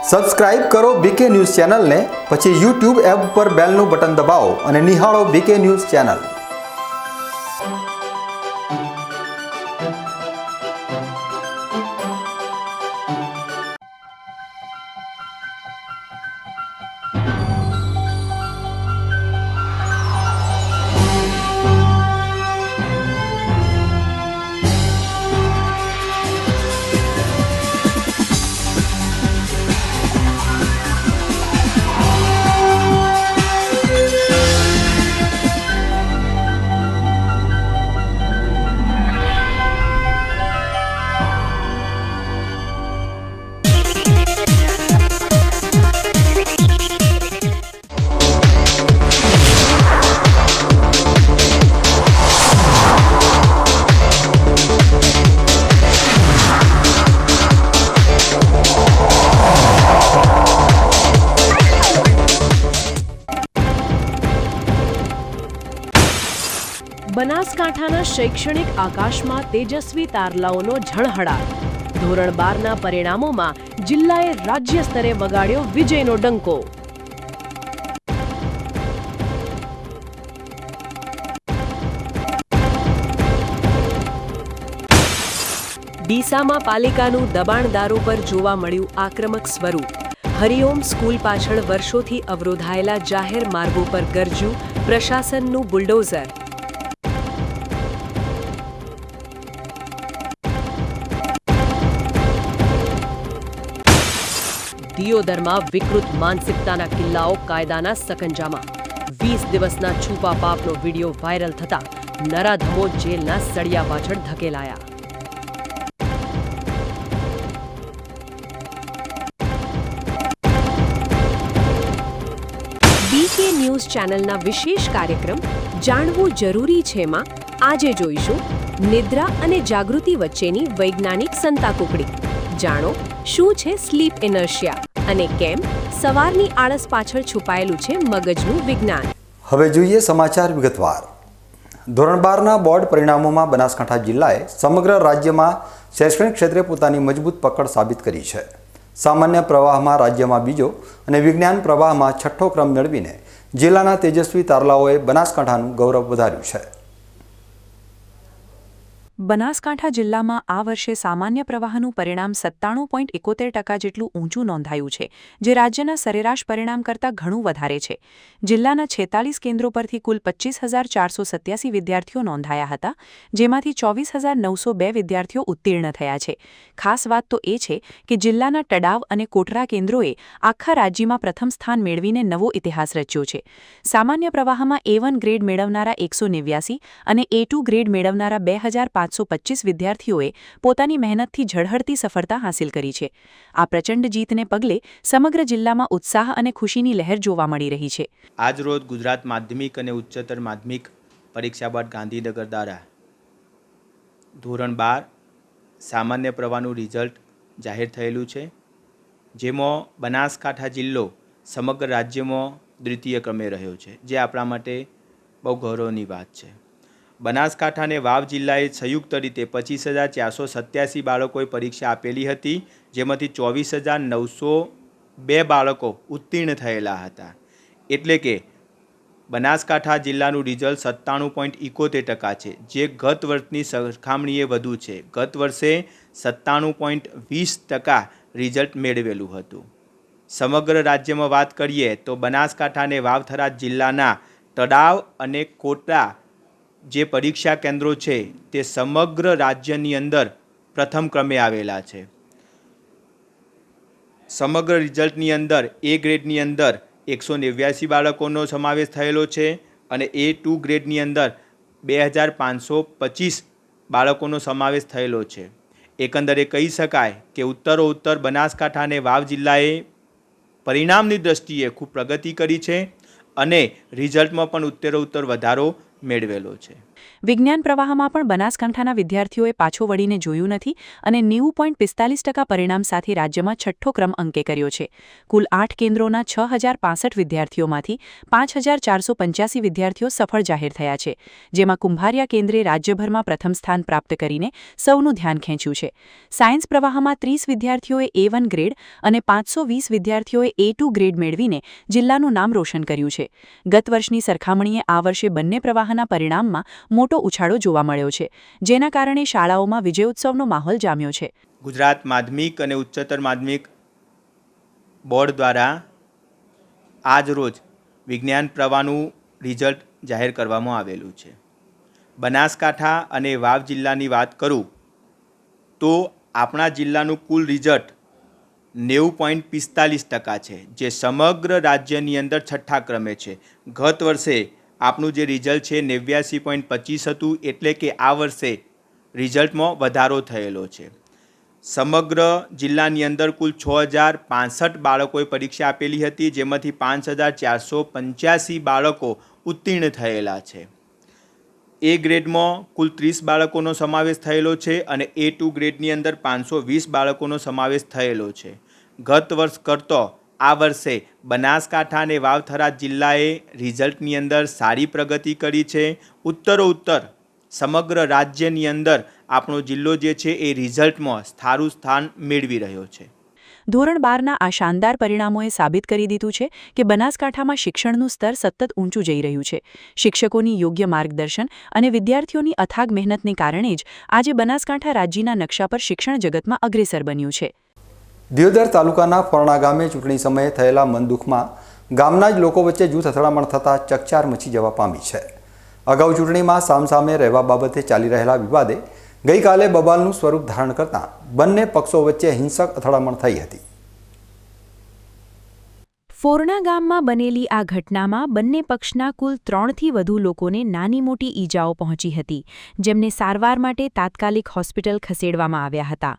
Subscribe કરો બીકે news ચેનલને, પછી YouTube એપ પર બેલનું બટન દબાવો અને નિહાળો બીકે ન્યૂઝ ચેનલ। બનાસકાંઠાના શૈક્ષણિક આકાશમાં તેજસ્વી તારલાઓનો ઝળહળાટ। ધોરણ 12ના પરિણામોમાં જિલ્લાએ રાજ્ય સ્તરે વગાડ્યો વિજયનો ડંકો। ડીસામાં પાલિકાનું દબાણદારો પર જોવા મળ્યું આક્રમક સ્વરૂપ। હરિઓમ સ્કૂલ પાછળ વર્ષોથી અવરોધાયેલા જાહેર માર્ગો પર ગરજ્યું પ્રશાસનનું બુલડોઝર। દિયોદરમાં વિકૃત માનસિકતાના કિલ્લાઓ કાયદાના સકંજામાં। 20 દિવસના છુપા પાપનો વિડીયો વાયરલ થતા નરાધમો જેલના સળિયા પાછળ ધકેલાયા। બીકે ન્યૂઝ ચેનલના વિશેષ કાર્યક્રમ જાણવું જરૂરી છેમાં આજે જોઈશું નિદ્રા અને જાગૃતિ વચ્ચેની વૈજ્ઞાનિક સંતાકુકડી। જાણો શું છે સ્લીપ ઇનર્શિયા અને કેમ સવારની આળસ પાછળ છુપાયેલું છે મગજનું વિજ્ઞાન। હવે જોઈએ સમાચાર વિગતવાર। ધોરણ 12ના બોર્ડ પરિણામોમાં બનાસકાંઠા જિલ્લાએ સમગ્ર રાજ્યમાં શૈક્ષણિક ક્ષેત્રે પોતાની મજબૂત પકડ સાબિત કરી છે। સામાન્ય પ્રવાહમાં રાજ્યમાં બીજો અને વિજ્ઞાન પ્રવાહમાં છઠ્ઠો ક્રમ મેળવીને જિલ્લાના તેજસ્વી તારલાઓએ બનાસકાંઠાનું ગૌરવ વધાર્યું છે। બનાસકાંઠા જિલ્લામાં આ વર્ષે સામાન્ય પ્રવાહનું પરિણામ 97.71% જેટલું ઊંચું નોંધાયું છે, જે રાજ્યના સરેરાશ પરિણામ કરતાં ઘણું વધારે છે। જિલ્લાના 46 કેન્દ્રો પરથી કુલ 25,487 વિદ્યાર્થીઓ નોંધાયા હતા, જેમાંથી 24,902 વિદ્યાર્થીઓ ઉત્તીર્ણ થયા છે। ખાસ વાત તો એ છે કે જિલ્લાના ટડાવ અને કોટરા કેન્દ્રોએ આખા રાજ્યમાં પ્રથમ સ્થાન મેળવીને નવો ઇતિહાસ રચ્યો છે। સામાન્ય પ્રવાહમાં A1 ગ્રેડ મેળવનારા 189 અને A2 ગ્રેડ મેળવનારા 2,525 વિદ્યાર્થીઓએ પોતાની મહેનતથી ઝળહળતી સફળતા હાંસિલ કરી છે। આ પ્રચંડ જીતને પગલે સમગ્ર જિલ્લામાં ઉત્સાહ અને ખુશીની લહેર જોવા મળી રહી છે। આજરોજ ગુજરાત માધ્યમિક અને ઉચ્ચતર માધ્યમિક પરીક્ષા બોર્ડ ગાંધીનગર દ્વારા ધોરણ 12 સામાન્ય પ્રવાહનું રિઝલ્ટ જાહેર થયેલું છે, જેમાં બનાસકાંઠા જિલ્લો સમગ્ર રાજ્યમાં દ્વિતીય ક્રમે રહ્યો છે, જે આપણા માટે બહુ ગૌરવની વાત છે। બનાસકાંઠા અને વાવ જિલ્લાએ સંયુક્ત રીતે 25,487 બાળકોએ પરીક્ષા આપેલી હતી, જેમાંથી 24,902 બાળકો ઉત્તીર્ણ થયેલા હતા। એટલે કે બનાસકાંઠા જિલ્લાનું રિઝલ્ટ 97.71% છે, જે ગત વર્ષની સરખામણીએ વધુ છે। ગત વર્ષે 97.20% રિઝલ્ટ મેળવેલું હતું। સમગ્ર રાજ્યમાં વાત કરીએ તો બનાસકાંઠા અને વાવ-થરાદ જિલ્લાના તળાવ અને કોટડા જે પરીક્ષા કેન્દ્રો છે તે સમગ્ર રાજ્યની અંદર પ્રથમ ક્રમે આવેલા છે। સમગ્ર રિઝલ્ટની અંદર A ગ્રેડની અંદર 189 બાળકોનો સમાવેશ થયેલો છે અને A2 ગ્રેડની અંદર 2,525 બાળકોનો સમાવેશ થયેલો છે। એકંદરે કહી શકાય કે ઉત્તરોત્તર બનાસકાંઠા અને વાવ જિલ્લાએ પરિણામની દ્રષ્ટિએ ખૂબ પ્રગતિ કરી છે અને રિઝલ્ટમાં પણ ઉત્તરોત્તર વધારો મેળવેલો છે। વિજ્ઞાન પ્રવાહમાં પણ બનાસકાંઠાના વિદ્યાર્થીઓએ પાછો વળીને જોયું નથી અને 90.45% પરિણામ સાથે રાજ્યમાં છઠ્ઠો ક્રમ અંકે કર્યો છે. કુલ 8 કેન્દ્રોના 6065 વિદ્યાર્થીઓમાંથી 5485 વિદ્યાર્થીઓ સફળ જાહેર થયા છે, જેમાં કુંભારિયા કેન્દ્રે રાજ્યભરમાં પ્રથમ સ્થાન પ્રાપ્ત કરીને સૌનું ધ્યાન ખેંચ્યું છે. સાયન્સ પ્રવાહમાં 30 વિદ્યાર્થીઓએ A1 ગ્રેડ અને 520 વિદ્યાર્થીઓએ A2 ગ્રેડ મેળવીને જિલ્લાનું નામ રોશન કર્યું છે. ગત વર્ષની સરખામણીએ આ વર્ષે બંને પ્રવાહના પરિણામમાં મોટો ઉછાળો જોવા મળ્યો છે, જેના કારણે શાળાઓમાં વિજયોત્સવનો માહોલ જામ્યો છે. ગુજરાત માધ્યમિક અને ઉચ્ચતર માધ્યમિક બોર્ડ દ્વારા આજ રોજ વિજ્ઞાન પ્રવાહનું રિઝલ્ટ જાહેર કરવામાં આવેલું છે. બનાસકાંઠા અને વાવ જિલ્લાની વાત કરું તો આપણા જિલ્લાનું કુલ રિઝલ્ટ 90.45% છે, જે સમગ્ર રાજ્યની અંદર છઠ્ઠા ક્રમે છે. ગત વર્ષે આપણું જે રિઝલ્ટ છે 89.25 હતું, એટલે કે આ વર્ષે રિઝલ્ટમાં વધારો થયેલો છે. સમગ્ર જિલ્લાની અંદર કુલ 6065 બાળકોએ પરીક્ષા આપેલી હતી, જેમાંથી 5485 બાળકો ઉત્તીર્ણ થયેલા છે. A ગ્રેડમાં કુલ 30 બાળકોનો સમાવેશ થયેલો છે અને A2 ગ્રેડની અંદર 520 બાળકોનો સમાવેશ થયેલો છે. ગત વર્ષ કરતાં આ વર્ષે બનાસકાંઠા અને વાવ-થરાદ જિલ્લાએ રિઝલ્ટની અંદર સારી પ્રગતિ કરી છે. ઉત્તરોત્તર સમગ્ર રાજ્યની અંદર આપણો જિલ્લો જે છે એ રિઝલ્ટમાં સારું સ્થાન મેળવી રહ્યો છે. ધોરણ 12ના આ શાનદાર પરિણામોએ સાબિત કરી દીધું છે કે બનાસકાંઠામાં શિક્ષણનું સ્તર સતત ઊંચું જઈ રહ્યું છે. શિક્ષકોની યોગ્ય માર્ગદર્શન અને વિદ્યાર્થીઓની અથાગ મહેનતને કારણે જ આજે બનાસકાંઠા રાજ્યના નકશા પર શિક્ષણ જગતમાં અગ્રેસર બન્યું છે. દિયોદર તાલુકાના ફરણા ગામે ચૂંટણી સમયે થયેલા મનદુખમાં ગામના જ લોકો વચ્ચે જૂથ અથડામણ થતાં ચકચાર મચી જવા પામી છે. અગાઉ ચૂંટણીમાં સામસામે રહેવા બાબતે ચાલી રહેલા વિવાદે ગઈકાલે બબાલનું સ્વરૂપ ધારણ કરતાં બંને પક્ષો વચ્ચે હિંસક અથડામણ થઈ હતી. ફોરણા ગામમાં બનેલી આ ઘટનામાં બંને પક્ષના કુલ 3થી વધુ લોકોને નાની મોટી ઈજાઓ પહોંચી હતી, જેમને સારવાર માટે તાત્કાલિક હોસ્પિટલ ખસેડવામાં આવ્યા હતા.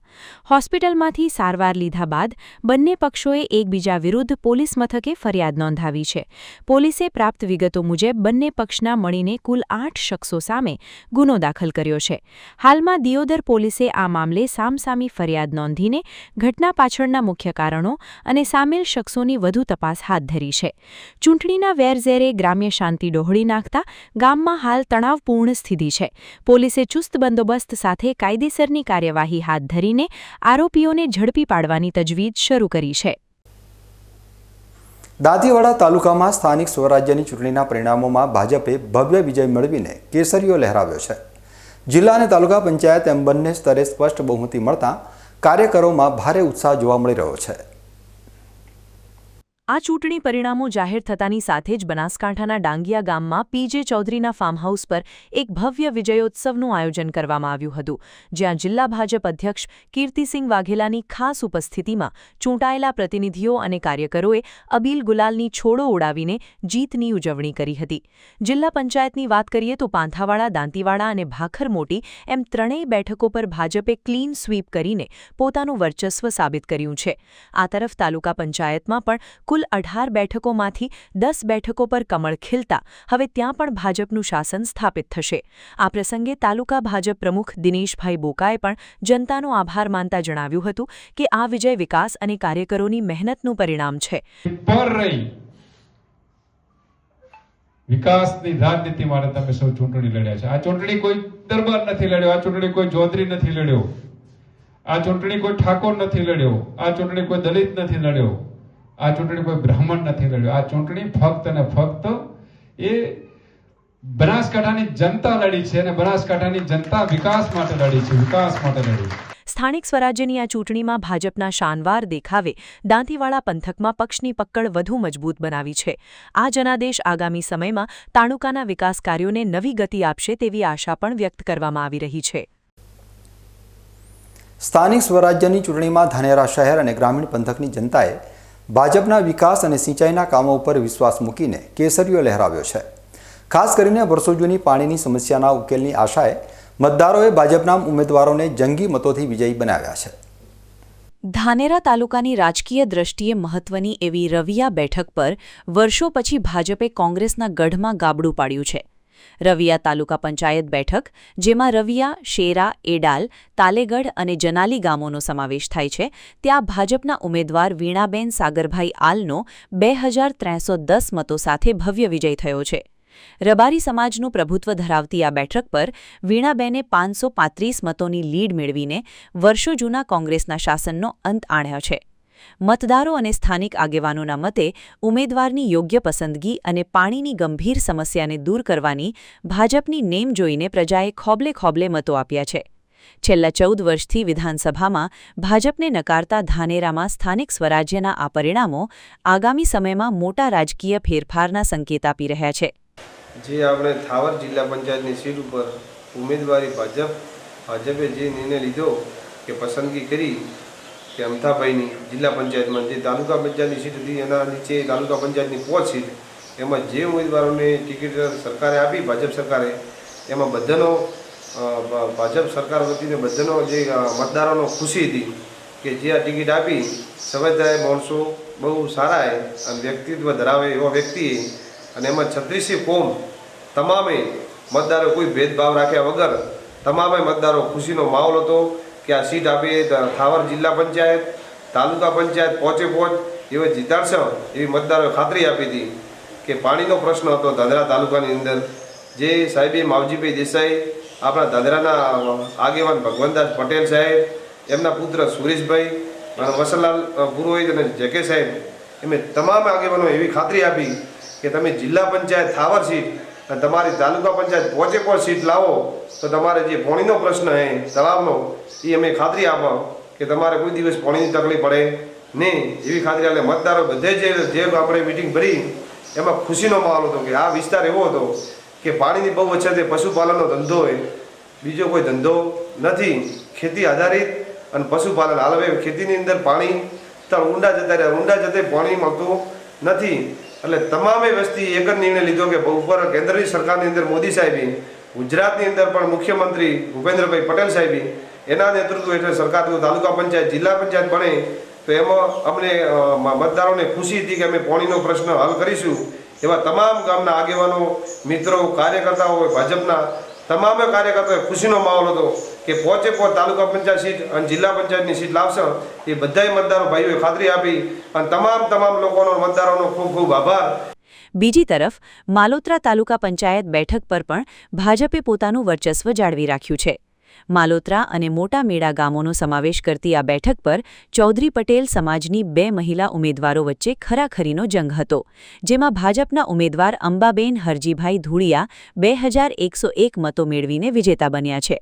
હોસ્પિટલમાંથી સારવાર લીધા બાદ બંને પક્ષોએ એકબીજા વિરુદ્ધ પોલીસ મથકે ફરિયાદ નોંધાવી છે. પોલીસે પ્રાપ્ત વિગતો મુજબ બંને પક્ષના મળીને કુલ 8 શખ્સો સામે ગુનો દાખલ કર્યો છે. હાલમાં દિયોદર પોલીસે આ મામલે સામસામી ફરિયાદ નોંધીને ઘટના પાછળના મુખ્ય કારણો અને સામેલ શખ્સોની વધુ તપાસ હાથ ધરી છે. ચૂંટણીના વેરઝેરે ગ્રામ્ય શાંતિ ડહોળી નાખતા ગામમાં હાલ તણાવપૂર્ણ સ્થિતિ છે. પોલીસે ચુસ્ત બંદોબસ્ત સાથે કાયદેસરની કાર્યવાહી હાથ ધરીને આરોપીઓને ઝડપી પાડવાની તજવીજ શરૂ કરી છે. દાંતીવાડા તાલુકામાં સ્થાનિક સ્વરાજ્યની ચૂંટણીના પરિણામોમાં ભાજપે ભવ્ય વિજય મેળવીને કેસરીઓ લહેરાવ્યો છે. જિલ્લા અને તાલુકા પંચાયત એમ બંને સ્તરે સ્પષ્ટ બહુમતી મળતા કાર્યકરોમાં ભારે ઉત્સાહ જોવા મળી રહ્યો છે. આ ચૂંટણી પરિણામો જાહેર થતાની સાથે જ બનાસકાંઠાના ડાંગિયા ગામમાં પીજે ચૌધરીના ફાર્મહાઉસ પર એક ભવ્ય વિજયોત્સવનું આયોજન કરવામાં આવ્યું હતું, જ્યાં જિલ્લા ભાજપ અધ્યક્ષ કીર્તિસિંહ વાઘેલાની ખાસ ઉપસ્થિતિમાં ચૂંટાયેલા પ્રતિનિધિઓ અને કાર્યકરોએ અબીલ ગુલાલની છોડો ઉડાવીને જીતની ઉજવણી કરી હતી. જિલ્લા પંચાયતની વાત કરીએ તો પાંથાવાડા, દાંતીવાડા અને ભાખર મોટી એમ ત્રણેય બેઠકો પર ભાજપે ક્લીન સ્વીપ કરીને પોતાનું વર્ચસ્વ સાબિત કર્યું છે. આ તરફ તાલુકા પંચાયતમાં પણ કુલ 18 બેઠકોમાંથી 10 બેઠકો પર કમળ ખીલતા હવે ત્યાં પણ ભાજપનું શાસન સ્થાપિત થશે. આ પ્રસંગે તાલુકા ભાજપ પ્રમુખ દિનેશભાઈ બોકાએ પણ જનતાનો આભાર માનતા જણાવ્યું હતું કે આ વિજય વિકાસ અને કાર્યકરોની મહેનતનું પરિણામ છે. વિકાસની રાજનીતિ માટે તમે સૌ ચૂંટણી લડ્યા છે. આ ચૂંટણી કોઈ દરબાર નથી લડ્યો, આ ચૂંટણી કોઈ ચૌધરી નથી લડ્યો, આ ચૂંટણી કોઈ ઠાકોર નથી લડ્યો, આ ચૂંટણી કોઈ દલિત નથી લડ્યો, આ ચૂંટણી કોઈ બ્રાહ્મણ નથી લડ્યો. આ ચૂંટણી ફક્ત અને ફક્ત એ બનાસકાંઠાની જનતા લડી છે અને બનાસકાંઠાની જનતા વિકાસ માટે લડી છે, વિકાસ માટે લડી છે. સ્થાનિક સ્વરાજ્યની આ ચૂંટણીમાં ભાજપના શાનવાર દેખાવે દાંતીવાડા પંથકમાં પક્ષની પકડ વધુ મજબૂત બનાવી છે. આ જનાદેશ આગામી સમયમાં તાલુકાના વિકાસ કાર્યોને નવી ગતિ આપશે તેવી આશા પણ વ્યક્ત કરવામાં આવી રહી છે. સ્થાનિક સ્વરાજ્યની ચૂંટણીમાં ધાનેરા શહેર અને ગ્રામીણ પંથકની જનતાએ ભાજપના વિકાસ અને સિંચાઈના કામો ઉપર વિશ્વાસ મૂકીને કેસરીઓ લહેરાવ્યો છે. ખાસ કરીને વર્ષો જૂની પાણીની સમસ્યાના ઉકેલની આશાએ મતદારોએ ભાજપના ઉમેદવારોને જંગી મતોથી વિજયી બનાવ્યા છે. ધાનેરા તાલુકાની રાજકીય દ્રષ્ટિએ મહત્વની એવી રવિયા બેઠક પર વર્ષો પછી ભાજપે કોંગ્રેસના ગઢમાં ગાબડું પાડ્યું છે. રવિયા તાલુકા પંચાયત બેઠક, જેમાં રવિયા, શેરા, એડાલ, તાલેગઢ અને જનાલી ગામોનો સમાવેશ થાય છે, ત્યાં ભાજપના ઉમેદવાર વીણાબેન સાગરભાઈ આલનો 2310 મતો સાથે ભવ્ય વિજય થયો છે. રબારી સમાજનું પ્રભુત્વ ધરાવતી આ બેઠક પર વીણાબેને 535 મતોની લીડ મેળવીને વર્ષો જૂના કોંગ્રેસના શાસનનો અંત આણ્યો છે. મતદારો અને સ્થાનિક આગેવાનોના મતે ઉમેદવારની યોગ્ય પસંદગી અને પાણીની ગંભીર સમસ્યાને દૂર કરવાની ભાજપની નેમ જોઈને પ્રજાએ ખોબલે ખોબલે મતો આપ્યા છે. છેલ્લા 14 વર્ષથી વિધાનસભામાં ભાજપને નકારતા ધાનેરામાં સ્થાનિક સ્વરાજ્યના આ પરિણામો આગામી સમયમાં મોટા રાજકીય ફેરફારના સંકેત આપી રહ્યા છે. જે આપણે થાવર જિલ્લા પંચાયતની સીટ ઉપર ઉમેદવારી ભાજપે જે નિર્ણય લીધો કે પસંદગી કરી કે અમથાભાઈની જિલ્લા પંચાયતમાં જે તાલુકા પંચાયતની સીટ હતી એના નીચે તાલુકા પંચાયતની 5 સીટ, એમાં જે ઉમેદવારોને ટિકિટ સરકારે આપી, ભાજપ સરકારે, એમાં બધાનો ભાજપ સરકાર વતીને બધાનો જે મતદારોનો ખુશી હતી કે જે આ ટિકિટ આપી સવેતાએ માણસો બહુ સારા અને વ્યક્તિત્વ ધરાવે એવા વ્યક્તિએ, અને એમાં 36 કોમ તમામે મતદારો કોઈ ભેદભાવ રાખ્યા વગર તમામે મતદારો ખુશીનો માહોલ હતો કે આ સીટ આપી થાવર જિલ્લા પંચાયત, તાલુકા પંચાયત 5 એવા જીતાડશે એવી મતદારોએ ખાતરી આપી હતી. કે પાણીનો પ્રશ્ન હતો ધાનેરા તાલુકાની અંદર, જે સાહેબે માવજીભાઈ દેસાઈ, આપણા ધાનેરાના આગેવાન ભગવંતદાસ પટેલ સાહેબ, એમના પુત્ર સુરેશભાઈ અને વસલાલ પુરોહિત અને જકે સાહેબ, એમે તમામ આગેવાનો એવી ખાતરી આપી કે તમે જિલ્લા પંચાયત થાવર સીટ અને તમારી તાલુકા પંચાયત 5 સીટ લાવો તો તમારે જે પાણીનો પ્રશ્ન છે તળાવનો એ અમે ખાતરી આપો કે તમારે કોઈ દિવસ પાણીની તકલીફ પડે નહીં, એવી ખાતરી. એટલે મતદારો બધે જે આપણે મિટિંગ ભરી એમાં ખુશીનો માહોલ હતો કે આ વિસ્તાર એવો હતો કે પાણીની બહુ અછત છે, પશુપાલનનો ધંધો હોય, બીજો કોઈ ધંધો નથી, ખેતી આધારિત અને પશુપાલન. હાલ હવે ખેતીની અંદર પાણી ઊંડા જતા રહ્યા, ઊંડા જતે પાણી મળતું નથી. એટલે તમામે વસ્તી એક જ નિર્ણય લીધો કે ઉપર કેન્દ્રની સરકારની અંદર મોદી સાહેબે, ગુજરાતની અંદર પણ મુખ્યમંત્રી ભૂપેન્દ્રભાઈ પટેલ સાહેબે એના નેતૃત્વ હેઠળ સરકાર તાલુકા પંચાયત જિલ્લા પંચાયત બને તો એમાં અમને મતદારોને ખુશી હતી કે અમે પાણીનો પ્રશ્ન હલ કરીશું. એવા તમામ ગામના આગેવાનો, મિત્રો, કાર્યકર્તાઓ, ભાજપના તમામે કાર્યકર્તાઓએ ખુશીનો માહોલ હતો કે 5 તાલુકા પંચાયત સીટ અને જિલ્લા પંચાયતની સીટ લાવશે. એ બધાય મતદારો ભાઈઓએ ખાતરી આપી અને તમામ લોકોનો મતદારોનો ખૂબ ખૂબ આભાર. બીજી તરફ માલોત્રા તાલુકા પંચાયત બેઠક પર પણ ભાજપે પોતાનું વર્ચસ્વ જાળવી રાખ્યું છે. માલોત્રા અને મોટા મેડા ગામોનો સમાવેશ કરતી આ બેઠક પર ચૌધરી પટેલ સમાજની 2 મહિલા ઉમેદવારો વચ્ચે ખરાખરીનો જંગ હતો, જેમાં ભાજપના ઉમેદવાર અંબાબેન હરજીભાઈ ધૂળિયા 2101 મતો મેળવીને વિજેતા બન્યા છે.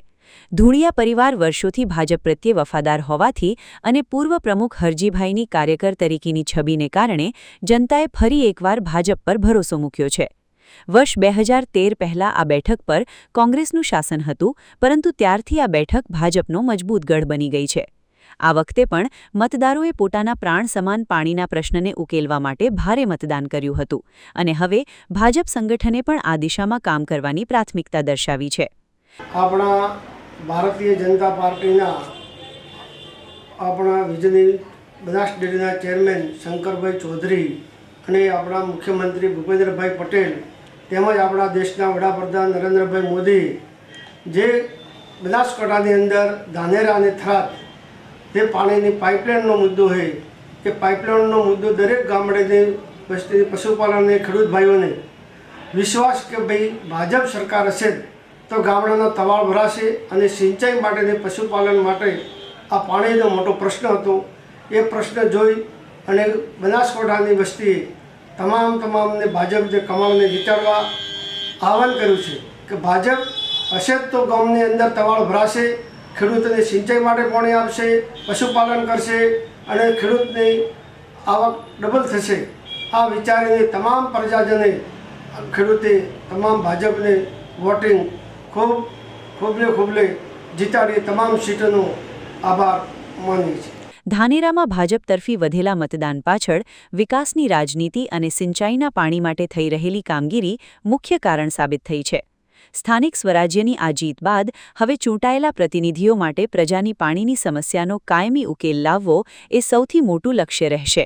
ધૂળિયા પરિવાર વર્ષોથી ભાજપ પ્રત્યે વફાદાર હોવાથી અને પૂર્વ પ્રમુખ હરજીભાઈની કાર્યકર તરીકેની છબીને કારણે જનતાએ ફરી એકવાર ભાજપ પર ભરોસો મૂક્યો છે. વર્ષ 2013 પહેલાં આ બેઠક પર કોંગ્રેસનું શાસન હતું, પરંતુ ત્યારથી આ બેઠક ભાજપનો મજબૂત ગઢ બની ગઈ છે. આ વખતે પણ મતદારોએ પોતાના પ્રાણ સમાન પાણીના પ્રશ્નને ઉકેલવા માટે ભારે મતદાન કર્યું હતું અને હવે ભાજપ સંગઠને પણ આ દિશામાં કામ કરવાની પ્રાથમિકતા દર્શાવી છે. આપણા ભારતીય જનતા પાર્ટીના આપણા વીજળી બનાસ ડેરીના ચેરમેન શંકરભાઈ ચૌધરી અને આપણા મુખ્યમંત્રી ભૂપેન્દ્રભાઈ પટેલ તેમજ આપણા દેશના વડાપ્રધાન નરેન્દ્રભાઈ મોદી જે બનાસકાંઠાની અંદર ધાનેરા અને થરાદ જે પાણીની પાઇપલાઇનનો મુદ્દો છે કે પાઇપલાઇનનો મુદ્દો દરેક ગામડેની વસ્તી પશુપાલનને ખેડૂત ભાઈઓને વિશ્વાસ કે ભાઈ ભાજપ સરકાર હશે તો ગામડાનો તળાવ ભરાશે અને સિંચાઈ માટેને પશુપાલન માટે આ પાણીનો મોટો પ્રશ્ન હતો. એ પ્રશ્ન જોઈ અને બનાસકાંઠાની વસ્તીએ તમામને ભાજપ જે કમળને જીતાડવા આહવાન કર્યું છે કે ભાજપ હશે તો ગામની અંદર તળાવ ભરાશે, ખેડૂતોને સિંચાઈ માટે પાણી આપશે, પશુપાલન કરશે અને ખેડૂતની આવક ડબલ થશે. આ વિચારીને તમામ પ્રજાજને ખેડૂતે તમામ ભાજપને વોટિંગ ખૂબલે જીતાડી તમામ સીટોનો આભાર માનીએ છીએ. ધાનેરામાં ભાજપ તરફી વધેલા મતદાન પાછળ વિકાસની રાજનીતિ અને સિંચાઈના પાણી માટે થઈ રહેલી કામગીરી મુખ્ય કારણ સાબિત થઈ છે. સ્થાનિક સ્વરાજ્યની આ જીત બાદ હવે ચૂંટાયેલા પ્રતિનિધિઓ માટે પ્રજાની પાણીની સમસ્યાનો કાયમી ઉકેલ લાવવો એ સૌથી મોટું લક્ષ્ય રહેશે.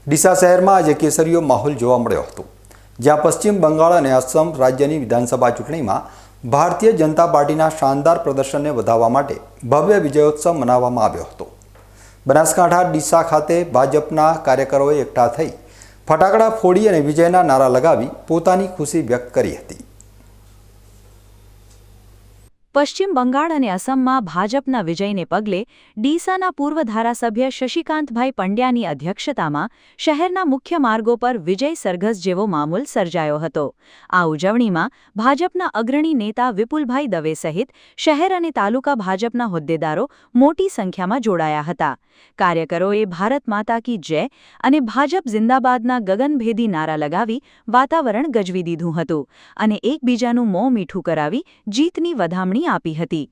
ડીસા શહેરમાં આજે કેસરીયો માહોલ જોવા મળ્યો હતો. જ્યાં પશ્ચિમ બંગાળ અને અસમ રાજ્યની વિધાનસભા ચૂંટણીમાં ભારતીય જનતા પાર્ટીના શાનદાર પ્રદર્શનને વધાવવા માટે ભવ્ય વિજયોત્સવ મનાવવામાં આવ્યો હતો. બનાસકાંઠા ડીસા ખાતે ભાજપના કાર્યકરોએ એકઠા થઈ ફટાકડા ફોડી અને વિજયના નારા લગાવી પોતાની ખુશી વ્યક્ત કરી હતી. પશ્ચિમ બંગાળ અને અસમમાં ભાજપના વિજયને પગલે ડીસાના પૂર્વ ધારાસભ્ય શશિકાંતભાઈ પંડ્યાની અધ્યક્ષતામાં શહેરના મુખ્ય માર્ગો પર વિજય સરઘસ જેવો મામૂલ સર્જાયો હતો. આ ઉજવણીમાં ભાજપના અગ્રણી નેતા વિપુલભાઈ દવે સહિત શહેર અને તાલુકા ભાજપના હોદ્દેદારો મોટી સંખ્યામાં જોડાયા હતા. કાર્યકરોએ ભારત માતા કી જય અને ભાજપ જિંદાબાદના ગગનભેદી નારા લગાવી વાતાવરણ ગજવી દીધું હતું અને એકબીજાનું મોં મીઠું કરાવી જીતની વધામણી આપી હતી.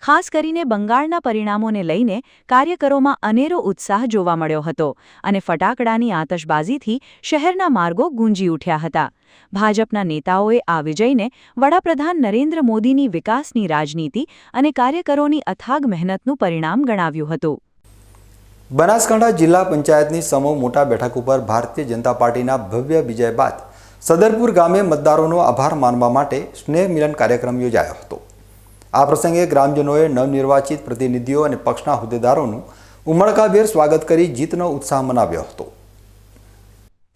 ખાસ કરીને બંગાળના પરિણામોને લઈને કાર્યકરોમાં અનેરો ઉત્સાહ જોવા મળ્યો હતો અને ફટાકડાની આતશબાજીથી શહેરના માર્ગો ગુંજી ઉઠ્યા હતા. ભાજપના નેતાઓએ આ વિજયને વડાપ્રધાન નરેન્દ્ર મોદીની વિકાસની રાજનીતિ અને કાર્યકરોની અથાગ મહેનતનું પરિણામ ગણાવ્યું હતું. બનાસકાંઠા જિલ્લા પંચાયતની સમૂહ મોટા બેઠક ઉપર ભારતીય જનતા પાર્ટીના ભવ્ય વિજય બાદ સદરપુર ગામે મતદારોનો આભાર માનવા માટે સ્નેહ મિલન કાર્યક્રમ યોજાયો હતો. આ પ્રસંગે ગ્રામજનોએ નવનિર્વાચિત પ્રતિનિધિઓ અને પક્ષના હોદ્દેદારોનું ઉમળકાભેર સ્વાગત કરી જીતનો ઉત્સાહ મનાવ્યો હતો.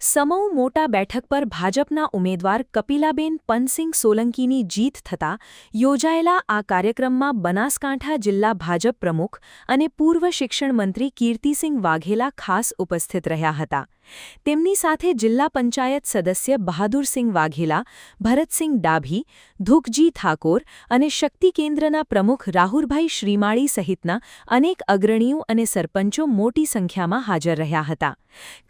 સમૂહ મોટા બેઠક પર ભાજપના ઉમેદવાર કપિલાબેન પનસિંહ સોલંકીની જીત થતાં યોજાયેલા આ કાર્યક્રમમાં બનાસકાંઠા જિલ્લા ભાજપ પ્રમુખ અને પૂર્વ શિક્ષણ મંત્રી કીર્તિસિંહ વાઘેલા ખાસ ઉપસ્થિત રહ્યા હતા. તેમની સાથે જિલ્લા પંચાયત સદસ્ય બહાદુરસિંહ વાઘેલા, ભરતસિંહ ડાભી, ધુકજી ઠાકોર અને શક્તિ કેન્દ્રના પ્રમુખ રાહુલભાઈ શ્રીમાળી સહિતના અનેક અગ્રણીઓ અને સરપંચો મોટી સંખ્યામાં હાજર રહ્યા હતા.